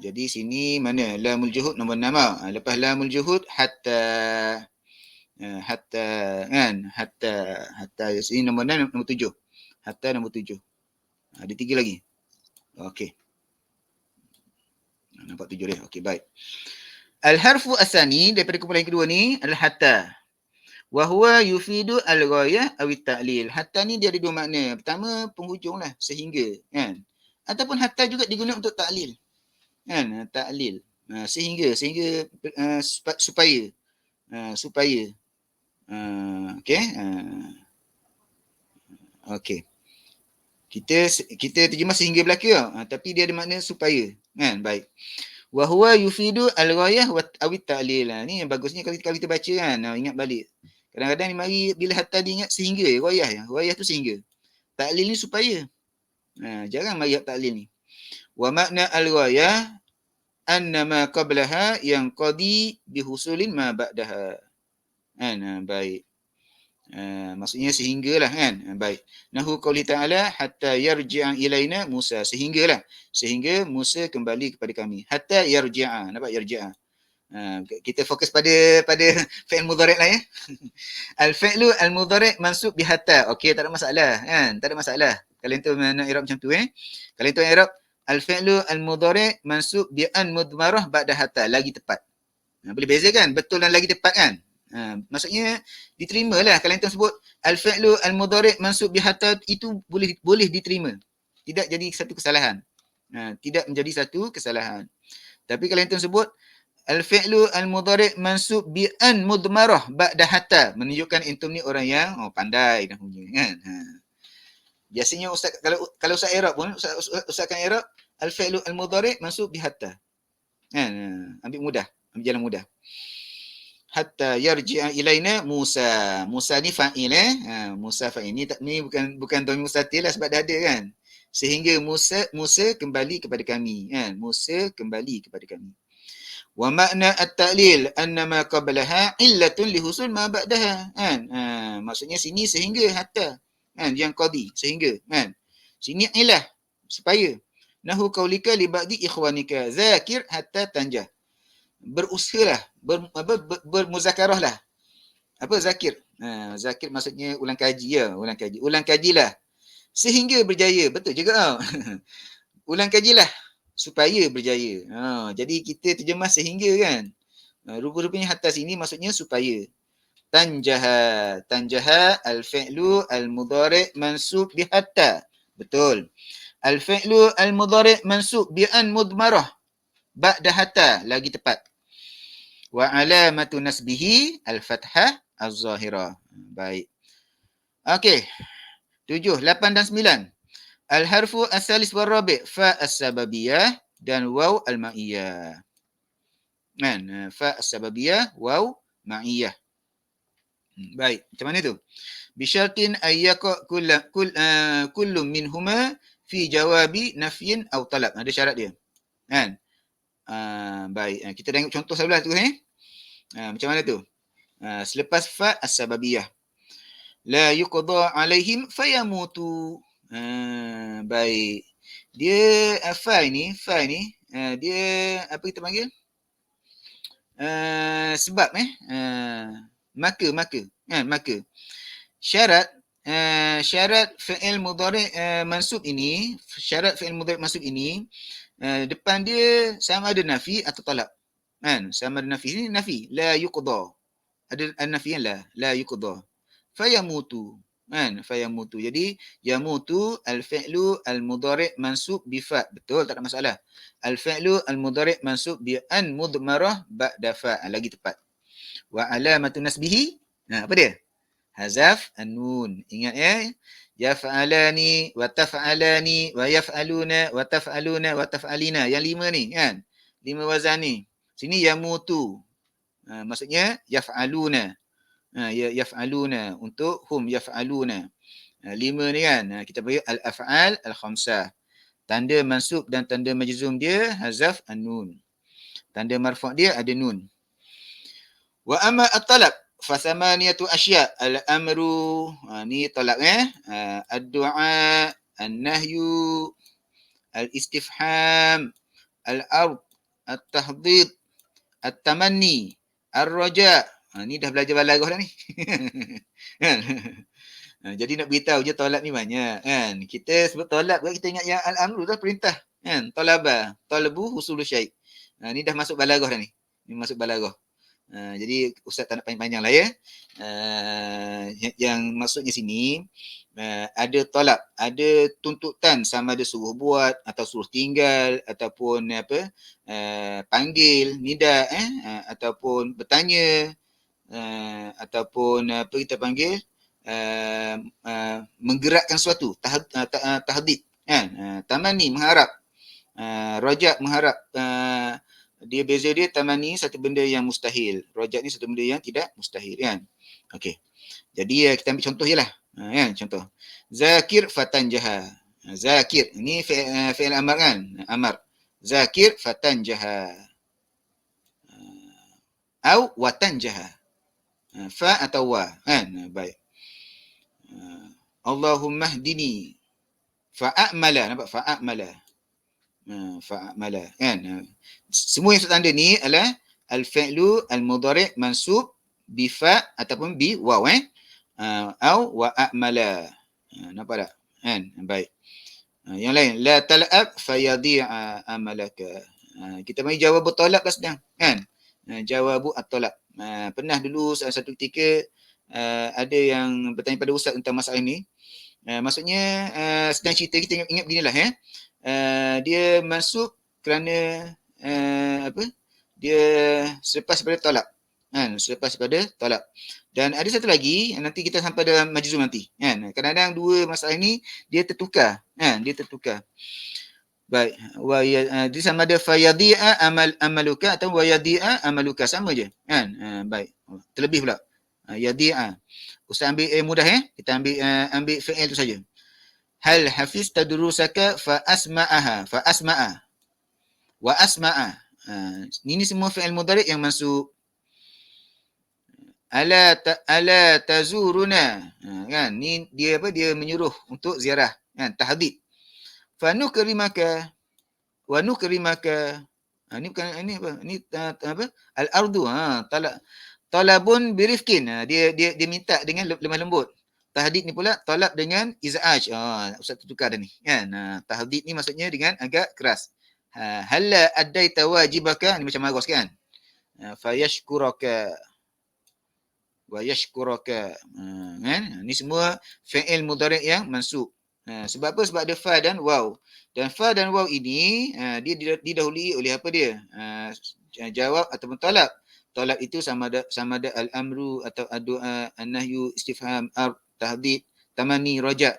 Jadi sini mana lamul juhud nombor 6. Lepas lamul juhud hatta kan, hatta sini nombor 6, nombor 7. Hatta nombor 7. Ada 3 lagi. Okey. Nampak 7 dia. Okey, baik. Al-harfu asani daripada kumpulan yang kedua ni adalah hatta. Wa huwa yufidu al-ghayah aw at-ta'lil. Hatta ni dia ada 2 makna. Pertama, penghujung lah, sehingga, kan? Ataupun hatta juga digunakan untuk ta'lil. Kan? Ta'lil. Sehingga supaya. Supaya. Okey. Okey. Kita terjemah sehingga belaka, tapi dia ada makna supaya. Kan? Baik. Wa huwa yufidu al-ghayah aw at-ta'lil. Ni yang bagusnya kalau kita baca kan, ingat balik. Kadang-kadang ni mari bila hatta diingat sehingga, ghayah ya. Ghayah tu sehingga. Ta'lil ni supaya. Jarang mari ta'lil ni. Wa makna al-ghayah anna ma qablaha yanqadi bihusulin ma ba'daha. Kan? Baik. Maksudnya sehinggalah kan. Baik. Nahu qauli ta'ala hatta yarji'a ilaina Musa. Sehinggalah. Sehingga Musa kembali kepada kami. Hatta yarji'a. Nampak yarji'a. Kita fokus pada fi'il mudhari' lah ya. Al-fi'lu al-mudhari' mansub bi hatta. Okey, tak ada masalah kan? Tak ada masalah. Kalian tu nak i'rab macam tu Kalian tu i'rab al-fi'lu al-mudhari' mansub bi an mudmarah ba'da hatta. Lagi tepat. Boleh beza kan? Betul dan lagi tepat kan? Maksudnya diterimalah. Kalian tu sebut al-fi'lu al-mudhari' mansub bi hatta, itu boleh diterima. Tidak jadi satu kesalahan. Tidak menjadi satu kesalahan. Tapi kalian tu sebut al-fi'lu al-mudhari' mansub bi an mudmarah ba'da hatta, menunjukkan antum ni orang yang pandai dah punya kan. Biasanya ustaz kalau ustaz i'rab pun ustaz akan i'rab al-fi'lu al-mudhari' mansub bi hatta. Kan? Ambil mudah, ambil jalan mudah. Hatta yarji'a ilaina Musa. Musa ni fa'il Musa fa'il ni bukan dhamir mustatir lah sebab dah ada kan. Sehingga Musa kembali kepada kami kan. Musa kembali kepada kami. Wa makna at-ta'lil anna ma qablaha illatun lihusul ma ba'daha kan. Maksudnya sini sehingga hatta kan, yang qadi sehingga kan. Sini ilah supaya. Nahu qaulika li ba'di ikhwanika zakir hatta tanjah. Berusahalah, bermuzakarahlah. Apa zakir? Zakir maksudnya ulang kaji ya, ulang kajilah sehingga berjaya. Betul juga. Ulang kajilah supaya berjaya. Jadi kita terjemah sehingga kan. Rupa-rupanya hatta sini maksudnya supaya. Tanjaha al-fi'lu al-mudhari' mansub bi hatta. Betul. Al-fi'lu al-mudhari' mansub bi an mudmarah ba'da hatta. Lagi tepat. Wa alamatu nasbihi al-fathah az-zahirah. Baik. Okey. 7, 8 dan 9. Al-harfu as-salis wal rabi' fa as-sababiyah dan waw al-ma'iyah. Kan? Fa as-sababiyah, waw ma'iyah. Baik, macam mana tu? Bi syartin ayyaqa kullu minhuma fi jawabi nafyin aw talab. Ada syarat dia. Kan? Baik, kita tengok contoh sebelah tu macam mana tu? Selepas fa as-sababiyah. La yuqda alaihim fayamutu. Baik. Dia fa ni dia apa kita panggil? Sebab maka kan, maka syarat fi'il mudhari' mansub ini, syarat fi'il mudhari' mansub ini depan dia sama ada nafi atau talab. Kan? Sama ada nafi. Ini nafi. La yuqda. Ada nafi yang la yuqda. Fayamutu. Kan? Fayamutu. Jadi yamutu al-fi'lu al-mudhari' mansub bi fa. Betul, tak ada masalah. Al-fi'lu al-mudhari' mansub bi an mudmarah ba'da fa. Lagi tepat. Wa alamatu nasbihi. Apa dia? Hazaf an-nun. Ingat ya. Yaf'alani wa taf'alani wa yaf'aluna wa taf'aluna wa taf'alina. Yang 5 ni kan. 5 wazan ni. Sini yamutu. Maksudnya yaf'aluna. Yaf'aluna untuk hum yaf'aluna. 5 ni kan. Kita bagi al-af'al al-khamsah. Tanda mansub dan tanda majzum dia hazaf an-nun. Tanda marfu' dia ada nun. Wa amma at-talab fa thamaniyatu asya' al-amru, ni talab ad-du'a, an-nahyu, al-istifham, al-ard, at-tahdid, at-tamanni, ar-raja'. Ni dah belajar balaghah dah ni. Jadi nak beritahu je talab ni banyak kan. Kita sebut talab kita ingat yang al-amru dah perintah kan. Talaba, talabu husulu syai'. Ni dah masuk balaghah dah ni. Ni masuk balaghah. Jadi ustaz tak nak panjang-panjang lah ya. Yang maksudnya sini ada talab, ada tuntutan sama ada suruh buat atau suruh tinggal ataupun panggil, nida ataupun bertanya ataupun apa kita panggil menggerakkan sesuatu, tahdid kan. Tamani mengharap, rajak mengharap. Dia beza dia tamani satu benda yang mustahil, rajak ni satu benda yang tidak mustahil kan. Okey. Jadi kita ambil contoh jelah. Kan contoh. Zakir fatan jaha. Zakir ni fi'il amar kan? Amar. Zakir fatan jaha. Au watan jaha. Fa atau wa kan. Baik. Allahumma hdini fa'amala. Nampak fa'amala. Fa'amala kan. Semua yang tanda ni adalah al-fi'lu al-mudhari' mansub bi fa ataupun bi waw au wa a'mala. Nampak tak kan. Baik. Yang lain la tal'ab fayadhi'a amalaka. Kita bagi jawab talab dah sedang kan. Jawab at-talab. Pernah dulu satu ketika ada yang bertanya pada ustaz tentang masalah ini. Maksudnya sedang cerita, kita ingat beginilah dia masuk kerana dia selepas pada talab kan, selepas pada talab. Dan ada satu lagi nanti kita sampai dalam majzum nanti kan. Kadang-kadang dua masalah ini dia tertukar kan, dia tertukar. Baik, dia sama ada fayadhi'a amaluka atau wayadhi'a amaluka, sama je kan. Baik, terlebih pula yadhi'a. Ustaz ambil mudah kita ambil fi'il tu saja. Hal hafiz tadrusaka fa asma'aha, fa asma'a wa asma'a. Ini semua fi'il mudhari' yang masuk. Ala tazuruna kan, ni dia dia menyuruh untuk ziarah kan, tahdid. Fa nukrimaka wa nukrimaka. Ni bukan ini apa, ni apa, al-ardu talabun birifkin. Dia minta dengan lemah lembut. Tahdid ni pula talab dengan iz'aj. Ustaz tukar dah ni kan. Tahdid ni maksudnya dengan agak keras. Halla addaita wajibaka, ni macam marah kan. Fayashkuraka wa yashkuraka kan. Ni semua fi'il mudhari' yang mansub. Sebab apa? Sebab ada fa dan waw. Dan fa dan waw ini dia didahului oleh apa dia? Jawab ataupun talab. Talab itu sama ada al-amru atau ad-du'a, an-nahyu, istifham, tahdid, tamani, raja'.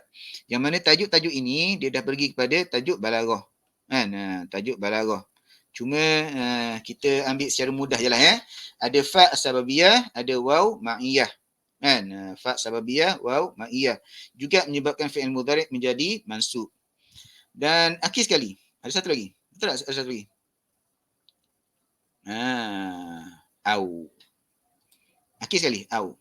Yang mana tajuk-tajuk ini dia dah pergi kepada tajuk balaghah. Kan? Tajuk balaghah. Cuma kita ambil secara mudah jelah Ada fa sababiyah, ada waw ma'iyah. Kan? Fa sababiyah, waw ma'iyah. Juga menyebabkan fi'il mudhari' menjadi mansub. Dan akhir sekali, ada satu lagi. Betul tak? Ada satu lagi. Au. Akhir sekali, au.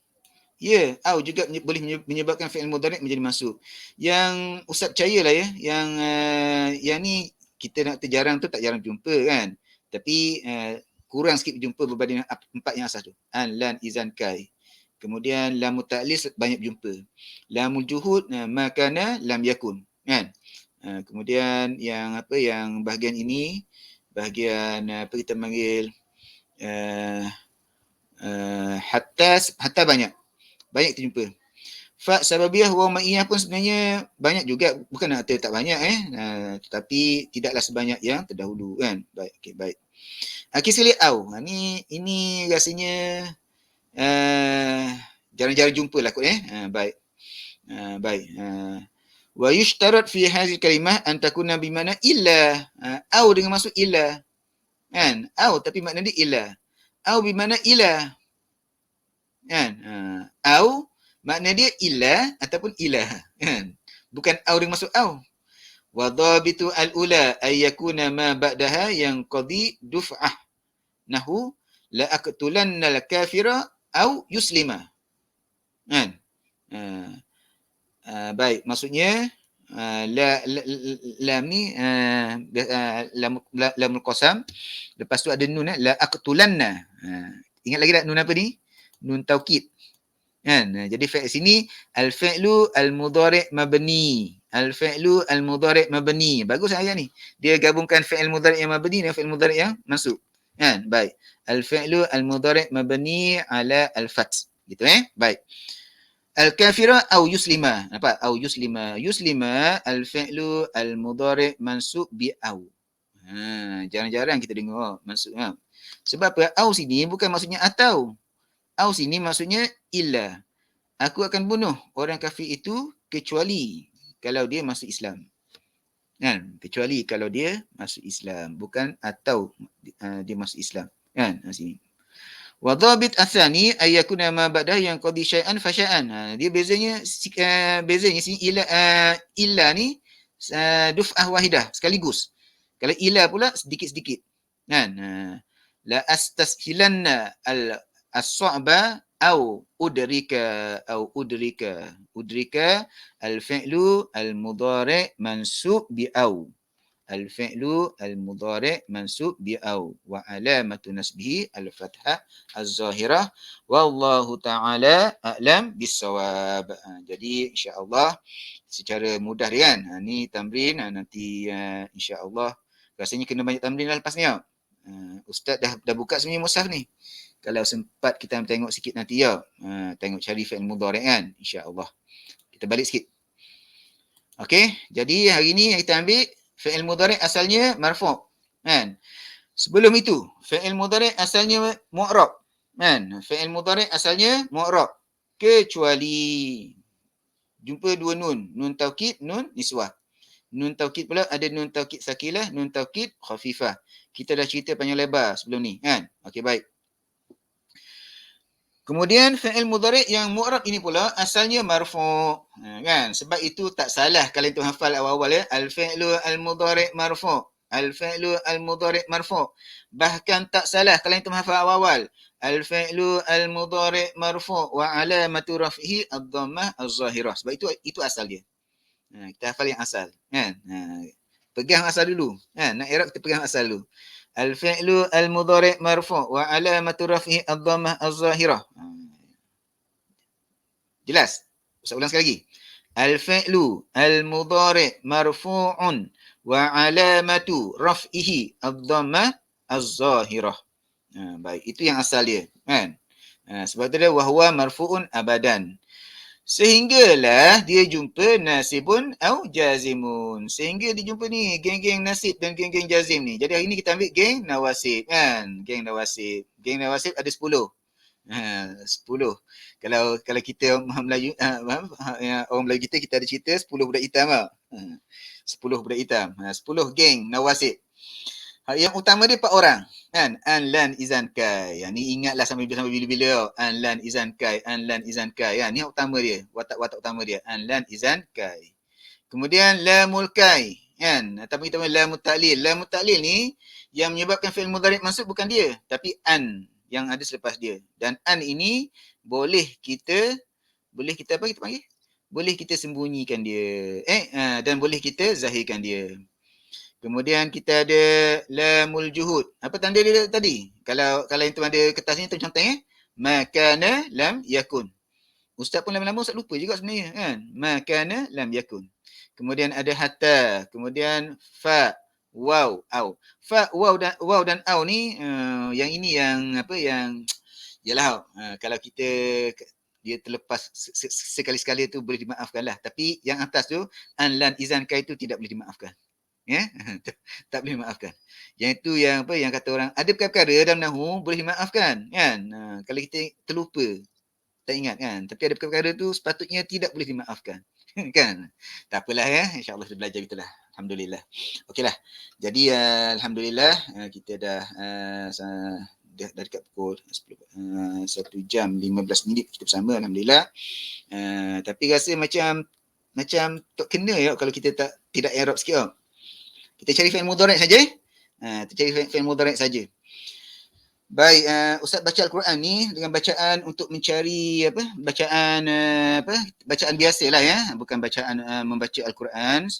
Ya, au juga boleh menyebabkan fi'il mudhari' menjadi mansub. Yang ustaz percayalah yang ni kita nak terjarang tu tak jarang jumpa kan. Tapi kurang sikit jumpa berbanding empat yang asas tu. An, lan, izan, kai. Kemudian lamut ta'lis banyak jumpa. Lamul juhud makana lam yakun kan. Kemudian yang bahagian ini, bahagian kita panggil hatta banyak kita jumpa. Fa sababiyah wa ma'iyah pun sebenarnya banyak juga, bukan nak kata tak banyak tetapi tidaklah sebanyak yang terdahulu kan. Baik, okey, baik. Okey, sekali au. Ini rasanya jarang-jarang jumpa lah kot baik. Baik. Wa yushtarat fi hadhihi kalimah an takuna bi mana illa. Au dengan maksud illa. Kan? Au tapi makna dia illa. Au bi mana illa. Kan? Au makna dia illa ataupun ilah. Kan? Bukan au dengan maksud au. Wa dhabitu al-ula ay yakuna ma ba'daha yang qadi duf'ah. Nahu la aqtulanna al-kafira au yuslima. Kan? Baik, maksudnya lam ni lamul qasam, lepas tu ada nun la aqtulanna. Ingat lagi tak nun apa ni? Nun taukid. Kan? Jadi fi'il sini al-fi'lu al-mudhari' mabni. Al-fi'lu al-mudhari' mabni. Bagus ayat ni. Dia gabungkan fi'il mudhari' yang mabni dengan fi'il mudhari' yang mansub. Kan? Baik. Al-fi'lu al-mudhari' mabni ala al-fath. Gitu Baik. Al-kafira au yuslima. Nampak? Au yuslima. Yuslima al-fi'lu al-mudhari' mansub bi au. Jarang-jarang kita dengar mansub. Sebab apa? Au sini bukan maksudnya atau. Au sini maksudnya illa. Aku akan bunuh orang kafir itu kecuali kalau dia masuk Islam. Kan? Kecuali kalau dia masuk Islam. Bukan atau dia masuk Islam. Kan? Sini. Wa dhabit atsani ay yakuna ma ba'da yang qadi syai'an fa syai'an. Dia bezanya sini illa ni duf'ah wahidah sekaligus. Kalau illa pula sedikit-sedikit. Kan? La astashilanna as-sa'ba au udrika al-fi'lu al-mudhari' mansub bi au. Al-fi'lu al-mudhari' mansub bi au wa alamatu nasbihi al-fathah az-zahirah wallahu ta'ala a'lam bis-shawab. Jadi insya-Allah secara mudah dia kan. Ni tamrin nanti insya-Allah rasanya kena banyak tamrin lah lepas ni. Ustaz dah buka sebenarnya mushaf ni. Kalau sempat kita tengok sikit nanti tengok cari fi'il mudhari' kan insya-Allah. Kita balik sikit. Okey, jadi hari ni kita ambil fi'il mudhari' asalnya marfu' kan. Sebelum itu, fi'il mudhari' asalnya mu'rab kan. Fi'il mudhari' asalnya mu'rab kecuali jumpa dua nun, nun taukid, nun niswah. Nun taukid pula ada nun taukid sakilah, nun taukid khafifah. Kita dah cerita panjang lebar sebelum ni kan. Okey, baik. Kemudian fi'il mudhari' yang mu'rab ini pula asalnya marfu' kan. Sebab itu tak salah kalau itu hafal awal-awal al-fi'lu al-mudhari' marfu'. Al-fi'lu al-mudhari' marfu'. Bahkan tak salah kalau itu hafal awal-awal al-fi'lu al-mudhari' marfu' wa alamatu raf'ihi ad-dhammah az-zahirah. Sebab itu asal dia. Kita hafal yang asal kan. Pegang asal dulu kan. Nak i'rab kita pegang asal dulu. Al-fi'lu al-mudhari' marfu' wa alamatu raf'ihi ad-dhammah az-zahirah. Jelas? Saya ulang sekali lagi. Al-fi'lu al-mudhari' marfu'un wa alamatu raf'ihi ad-dhammah az-zahirah. Baik, itu yang asal dia kan. Sebab tu dia wahwa marfu'un abadan. Sehinggalah dia jumpa nasibun au jazimun. Sehingga dia jumpa ni geng-geng nasib dan geng-geng jazim ni. Jadi hari ni kita ambil geng nawasib kan. Geng nawasib. Geng nawasib ada 10. 10. Kalau kita orang Melayu orang Melayu kita ada cerita 10 budak hitam lah. 10 budak hitam. 10 geng nawasib. Yang utama dia 4 orang kan. An lan izan kai. Ni ingatlah sampai bila-bila. An lan izan kai, an lan izan kai kan. Ni utama dia, watak utama dia. An lan izan kai. Kemudian lamul kai kan. Tapi kita lamut ta'lil. Lamut ta'lil ni yang menyebabkan fi'il mudhari' mansub bukan dia, tapi an yang ada selepas dia. Dan an ini boleh kita apa kita panggil? Boleh kita sembunyikan dia. Dan boleh kita zahirkan dia. Kemudian kita ada lamul juhud. Apa tanda dia tadi? Kalau yang tu ada kertas ni, tu contohnya. Makana lam yakun. Ustaz pun lama-lama Ustaz lupa juga sebenarnya kan. Makana lam yakun. Kemudian ada hatta. Kemudian fa. Waw, au. Fa, waw dan au ni yang ini yang apa yang yalah kalau kita dia terlepas sekali-sekali tu boleh dimaafkan lah. Tapi yang atas tu an lan izan kai tu tidak boleh dimaafkan. Ya, tak boleh dimaafkan. Yang itu yang apa yang kata orang ada perkara-perkara dalam nahwu boleh dimaafkan kan. Kalau kita terlupa tak ingat kan. Tapi ada perkara tu sepatutnya tidak boleh dimaafkan. Kan? Tak apalah ya. InsyaAllah kita belajar itulah. Alhamdulillah. Okeylah. Jadi alhamdulillah kita dah dekat pukul 10, 1 jam 15 minit kita bersama alhamdulillah. Tapi rasa macam tak kena ya kalau kita tidak i'rab sikit tau. Kita cari fi'il mudhari' saja. Kita cari fi'il mudhari' saja. Baik, Ustaz baca Al-Quran ni dengan bacaan untuk mencari bacaan biasalah ya, bukan bacaan membaca Al-Quran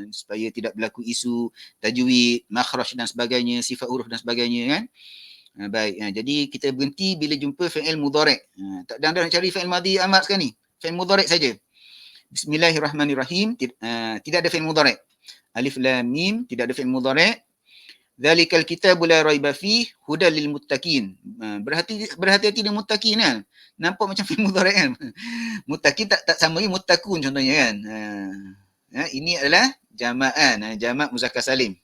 supaya tidak berlaku isu tajwid, makhraj dan sebagainya, sifat huruf dan sebagainya kan. Baik, jadi kita berhenti bila jumpa fi'il mudhari'. Tak ada nak cari fi'il madhi amat sekarang ni. Fi'il mudhari' saja. Bismillahirrahmanirrahim. Tidak ada fi'il mudhari'. Alif lam mim, tidak ada fi'il mudhari'. Dzalikal kitabu la raiba fih hudal lil muttaqin. Berhati-hati dengan muttaqin kan. Nampak macam fi'il mudhari' kan. Muttaqin tak sama ni muttaqun contohnya kan. Ini adalah jama'an, jamak muzakkar salim.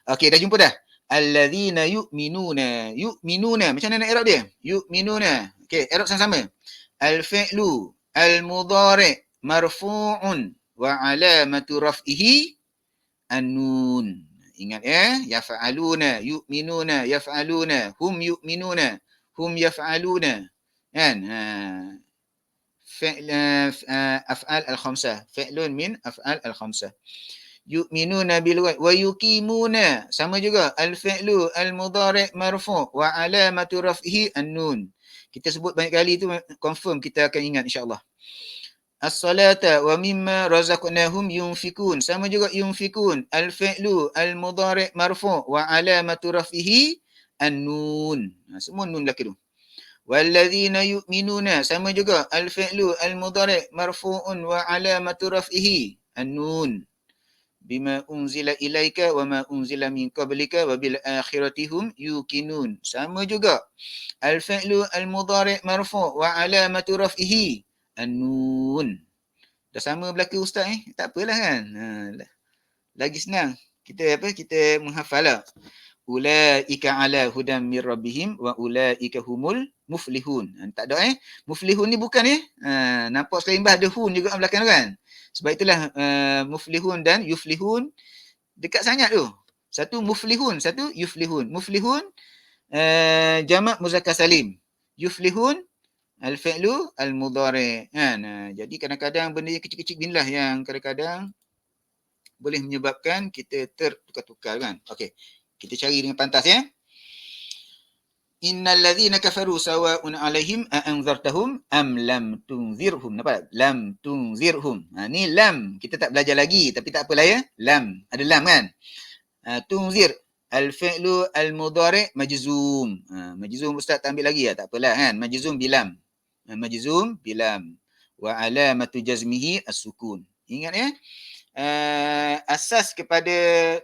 Okey, dah jumpa dah. Alladzina yu'minuna. Yu'minuna. Macam mana nak i'rab dia? Yu'minuna. Okey, i'rab sama-sama. Al-fi'lu al-mudhari' marfu'un wa alamatu raf'ihi an-nun. Ingat ya, yaf'aluna, yu'minuna, yaf'aluna, hum yu'minuna, hum yaf'aluna. Kan? Af'al al-khamsah. Fi'lun min af'al al-khamsah. Yu'minuna bil wa yuqimuna. Sama juga. Al-fi'lu al-mudhari' marfu' wa alamatu raf'ihi an-nun. Kita sebut banyak kali tu, confirm kita akan ingat insya-Allah. As-salata wa mimma razaqnahum yunfikun. Sama juga yunfikun. Al-fi'lu al-mudhari' marfu' wa alamatu raf'ihi an-nun. Semua nun belaka tu. Walladzina yu'minuna. Sama juga. Al-fi'lu al-mudhari' marfu'un wa alamatu raf'ihi an-nun. Bima unzila ilaika wa ma unzila min qablika wa bil akhirati hum yuqinun. Sama juga. Al-fi'lu al-mudhari' marfu' wa alamatu raf'ihi an-nun. Dah sama belaka ustaz tak apalah kan. Lagi senang. Kita menghafal lah. Ulaika ala hudam mir rabbihim wa ulaika humul muflihun. Tak ada muflihun ni bukan nampak selimbah ada hun juga belakang kan. Sebab itulah muflihun dan yuflihun dekat sangat tu. Satu muflihun, satu yuflihun. Muflihun jamak muzakkar salim. Yuflihun al-fi'lu al-mudhari'. Jadi kadang-kadang benda yang kecil-kecil inilah yang kadang-kadang boleh menyebabkan kita tertukar-tukar kan. Okey. Kita cari dengan pantas ya. Innal ladzina kafaru sawa'un 'alaihim a anzartahum am lam tunzirhum. Nampak? Lam tunzirhum. Ni lam. Kita tak belajar lagi tapi tak apalah ya. Lam. Ada lam kan? Tunzir. Al-fi'lu al-mudhari' majzum. Majzum ustaz tak ambil lagi tak apalah kan. Majzum bilam. Majzum bilam wa alamatu jazmihi as-sukun. Ingat ya. Asas kepada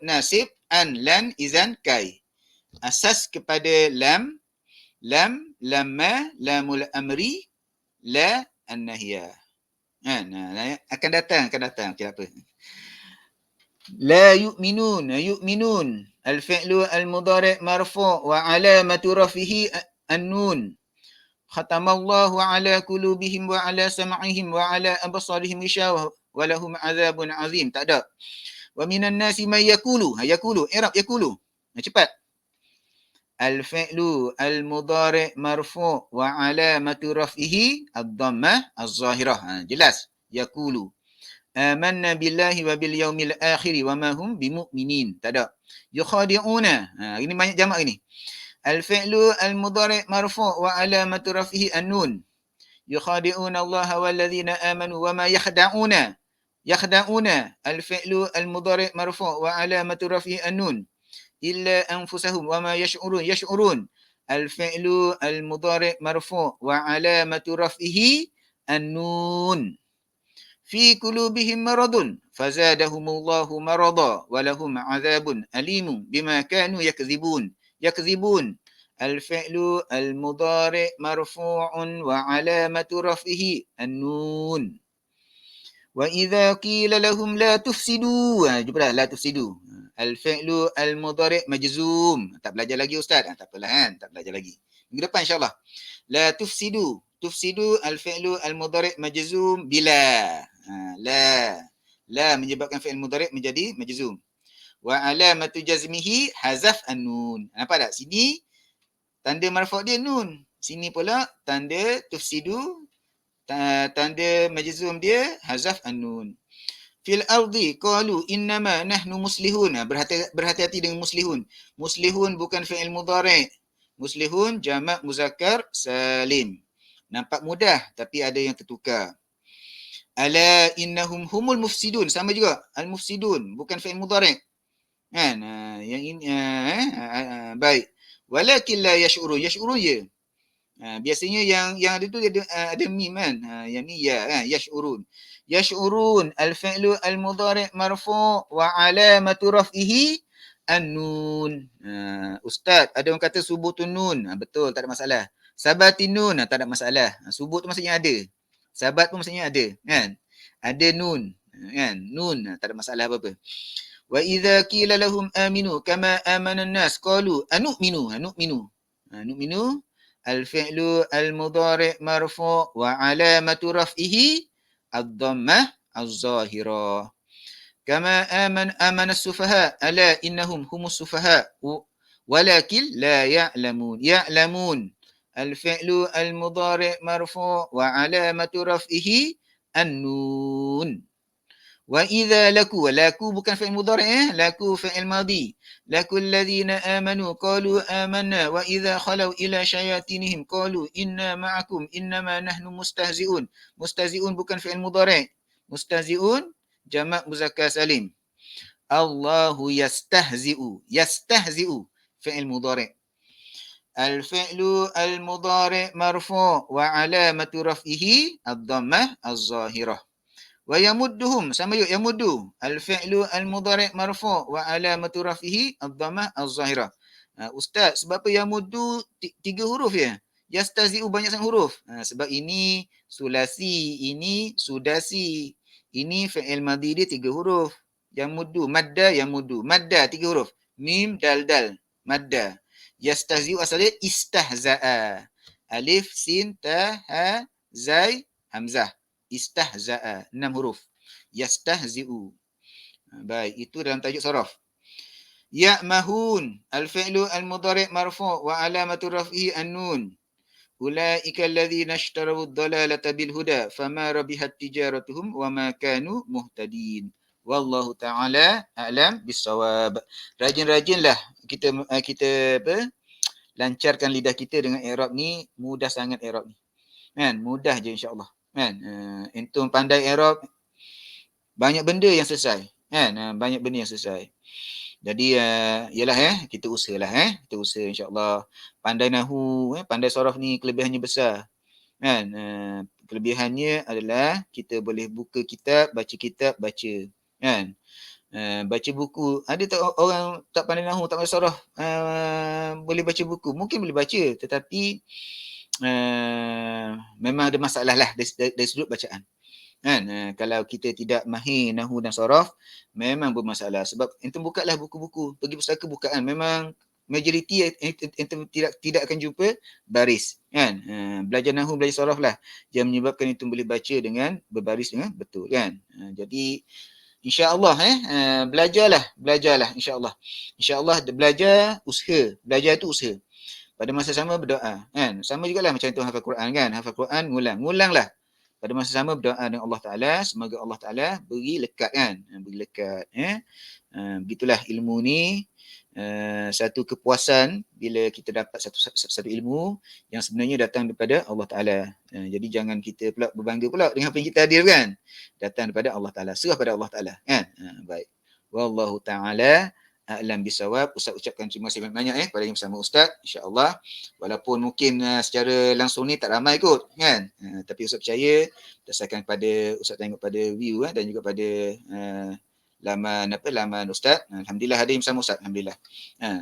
nasib an lan izan kai. Asas kepada lam lamma lamul amri la an-nahiyah. Akan datang okey apa. La yu'minun al-fi'lu al-mudhari' marfu' wa alamatu rafihi an-nun. Khatamallahu ala qulubihim wa ala sam'ihim wa ala absarihim ghishawah wa lahum 'adzabun 'azim. Tak ada. Wa minan nasi may yaqulu. Yaqulu, i'rab yaqulu. Cepat. Al-fi'lu al-mudhari' marfu' wa 'alamatu raf'ihi ad-dhammah az-zahirah. Jelas. Yaqulu. Amanna billahi wa bil yaumil akhir wa ma hum bimu'minin. Tak ada. Yukhadi'una. Ini banyak jamak ini. Al-fi'lu al-mudhari' marfu' wa alamatu raf'ihi an-nun. Yukhadi'una Allah wal ladzina amanu wa ma yakhda'una. Yakhda'una. Al-fi'lu al-mudhari' marfu' wa alamatu raf'ihi an-nun. Illa anfusahum wa ma yash'urun. Yash'urun. Al-fi'lu al-mudhari' marfu' wa alamatu raf'ihi an-nun. fi qulubihim maradun fazadahumullahu marada wa lahum azabun alimun bima kanu yakdzibun. Yakdzibun al-fi'lu al-mudhari' marfu'un wa 'alamatu raf'ihi an-nun. Wa idza qila lahum la tufsidu. Jumpa dah la tufsidu. Al-fi'lu al-mudhari' majzum. Tak belajar lagi ustaz? Tak apalah kan, tak belajar lagi. Minggu depan insya-Allah. La tufsidu. Tufsidu al-fi'lu al-mudhari' majzum bila. La. La menyebabkan fi'il mudhari' menjadi majzum. Wa alamatu jazmihi hazaf an-nun. Nampak tak? Sini tanda marfu' dia nun. Sini pula tanda tufsidu, tanda majzum dia hazaf an-nun. Fil ardi qalu innama nahnu muslihun. Berhati-hati dengan muslihun. Muslihun bukan fi'il mudhari'. Muslihun jamak muzakkar salim. Nampak mudah tapi ada yang tertukar. Ala innahum humul mufsidun. Sama juga. Al-mufsidun bukan fi'il mudhari'. Kan? Yang ini baik. Walakin la yash'urun. Yash'urun je. Biasanya yang ada tu ada mim kan. Yang ni ya kan, yash'urun. Yash'urun al-fi'lu al-mudhari' marfu' wa 'alamatu raf'ihi an-nun. Ustaz, ada orang kata subutun nun. Betul, tak ada masalah. Sabatin nun, tak ada masalah. Subut tu maksudnya ada. Sabat pun maksudnya ada, kan? Ada nun, kan? Nun, tak ada masalah apa-apa. Wa idza qila lahum aminu kama amana an-nas qalu anu'minu. Nu'minu al-fi'lu al-mudhari' marfu' wa 'alamatu raf'ihi ad-dhammah az-zahirah. Kama amana as-sufaha ala innahum humus sufaha walakin la ya'lamun. Ya'lamun al-fi'lu al-mudhari' marfu' wa 'alamatu raf'ihi an-nun. Wa idza laku bukan fi'il mudhari', laku fi'il madhi. Lakul ladzina amanu qalu amanna wa idza khalau ila syayatinihim qalu inna ma'akum innama nahnu mustahzi'un. Mustahzi'un bukan fi'il mudhari'. Mustahzi'un jamak muzakkar salim. Allahu yastahzi'u. Yastahzi'u fi'il mudhari'. Al-fi'lu al-mudhari' marfu' wa 'alamatu raf'ihi ad-dhammah az-zahirah. Wa yamudduhum, sama juga yamuddu. Al-fi'lu al-mudhari' marfu' wa alamatu raf'ihi ad-dhammah az-zahirah. Ustaz, sebab apa yamuddu 3 huruf ya? Yastazi'u banyak sangat huruf. Sebab ini sulasi, ini sudasi. Ini fi'il madhi dia 3 huruf. Yamuddu, madda yamuddu. Madda 3 huruf. Mim, dal, dal. Madda. Yastazi'u asalnya istahza'a. Alif, sin, ta, ha, zai, hamzah. Istahza'a, 6 huruf. Yastahzi'u. Baik, itu dalam tajuk saraf. Ya'mahun al-fi'lu al-mudhari' marfu' wa alamatu raf'ihi an-nun. Ulaika alladhina ishtaraw ad-dalalata bil huda fama rabihat tijaratuhum wa ma kanu muhtadin. Wallahu ta'ala a'lam bis-shawab. Rajin-rajinlah kita lancarkan lidah kita dengan i'rab ni, mudah sangat i'rab ni. Kan? Mudah je insya-Allah. Kan? Antum pandai i'rab, banyak benda yang selesai. Kan? Banyak benda yang selesai. Jadi yalah kita usahalah kita usaha insya-Allah. Pandai nahwu, pandai saraf ni kelebihannya besar. Kan? Kelebihannya adalah kita boleh buka kitab, baca. Kan? Baca buku. Ada tak orang tak pandai nahwu, tak pandai saraf, boleh baca buku? Mungkin boleh baca, tetapi memang ada masalah lah dari sudut bacaan. Kan? Kalau kita tidak mahir nahwu dan saraf, memang bermasalah. Sebab ente bukalah buku-buku, pergi pustaka bukaan, memang majoriti ente tidak akan jumpa baris. Kan? Belajar nahwu, belajar saraf lah yang menyebabkan ente boleh baca dengan berbaris dengan betul. Kan? Jadi insya-Allah belajarlah insya-Allah. Insya-Allah belajar, usaha. Belajar itu usaha. Pada masa sama berdoa, kan? Sama jugalah macam tu hafal Quran, kan? Hafal Quran, ngulanglah. Pada masa sama berdoa dengan Allah Taala, semoga Allah Taala beri lekat, kan? Beri lekat, begitulah ilmu ni, satu kepuasan bila kita dapat satu ilmu yang sebenarnya datang daripada Allah Taala. Jadi jangan kita pula berbangga pula dengan apa yang kita hadir, kan? Datang daripada Allah Taala, serah pada Allah Taala, kan? Baik. Wallahu Taala a'lam bisawab. Ustaz ucapkan terima kasih banyak kepada yang bersama Ustaz, insya-Allah. Walaupun mungkin secara langsung ni tak ramai kot kan. Tapi Ustaz percaya berdasarkan pada Ustaz tengok pada view dan juga pada laman Ustaz. Alhamdulillah ada yang bersama Ustaz, alhamdulillah.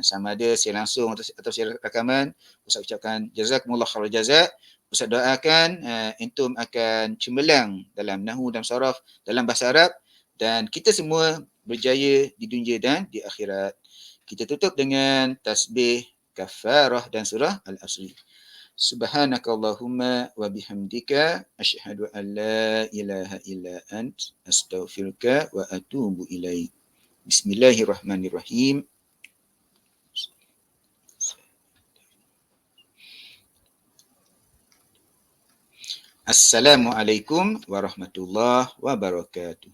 Sama ada secara langsung atau secara rakaman, Ustaz ucapkan jazakumullah khairul jazak. Ustaz doakan antum akan cemerlang dalam nahwu dan saraf dalam bahasa Arab dan kita semua berjaya di dunia dan di akhirat. Kita tutup dengan tasbih kafarah dan surah Al-Asr. Subhanakallahumma wa bihamdika asyhadu an la ilaha illa ant astaghfiruka wa atubu ilaik. Bismillahirrahmanirrahim. Assalamualaikum warahmatullahi wabarakatuh.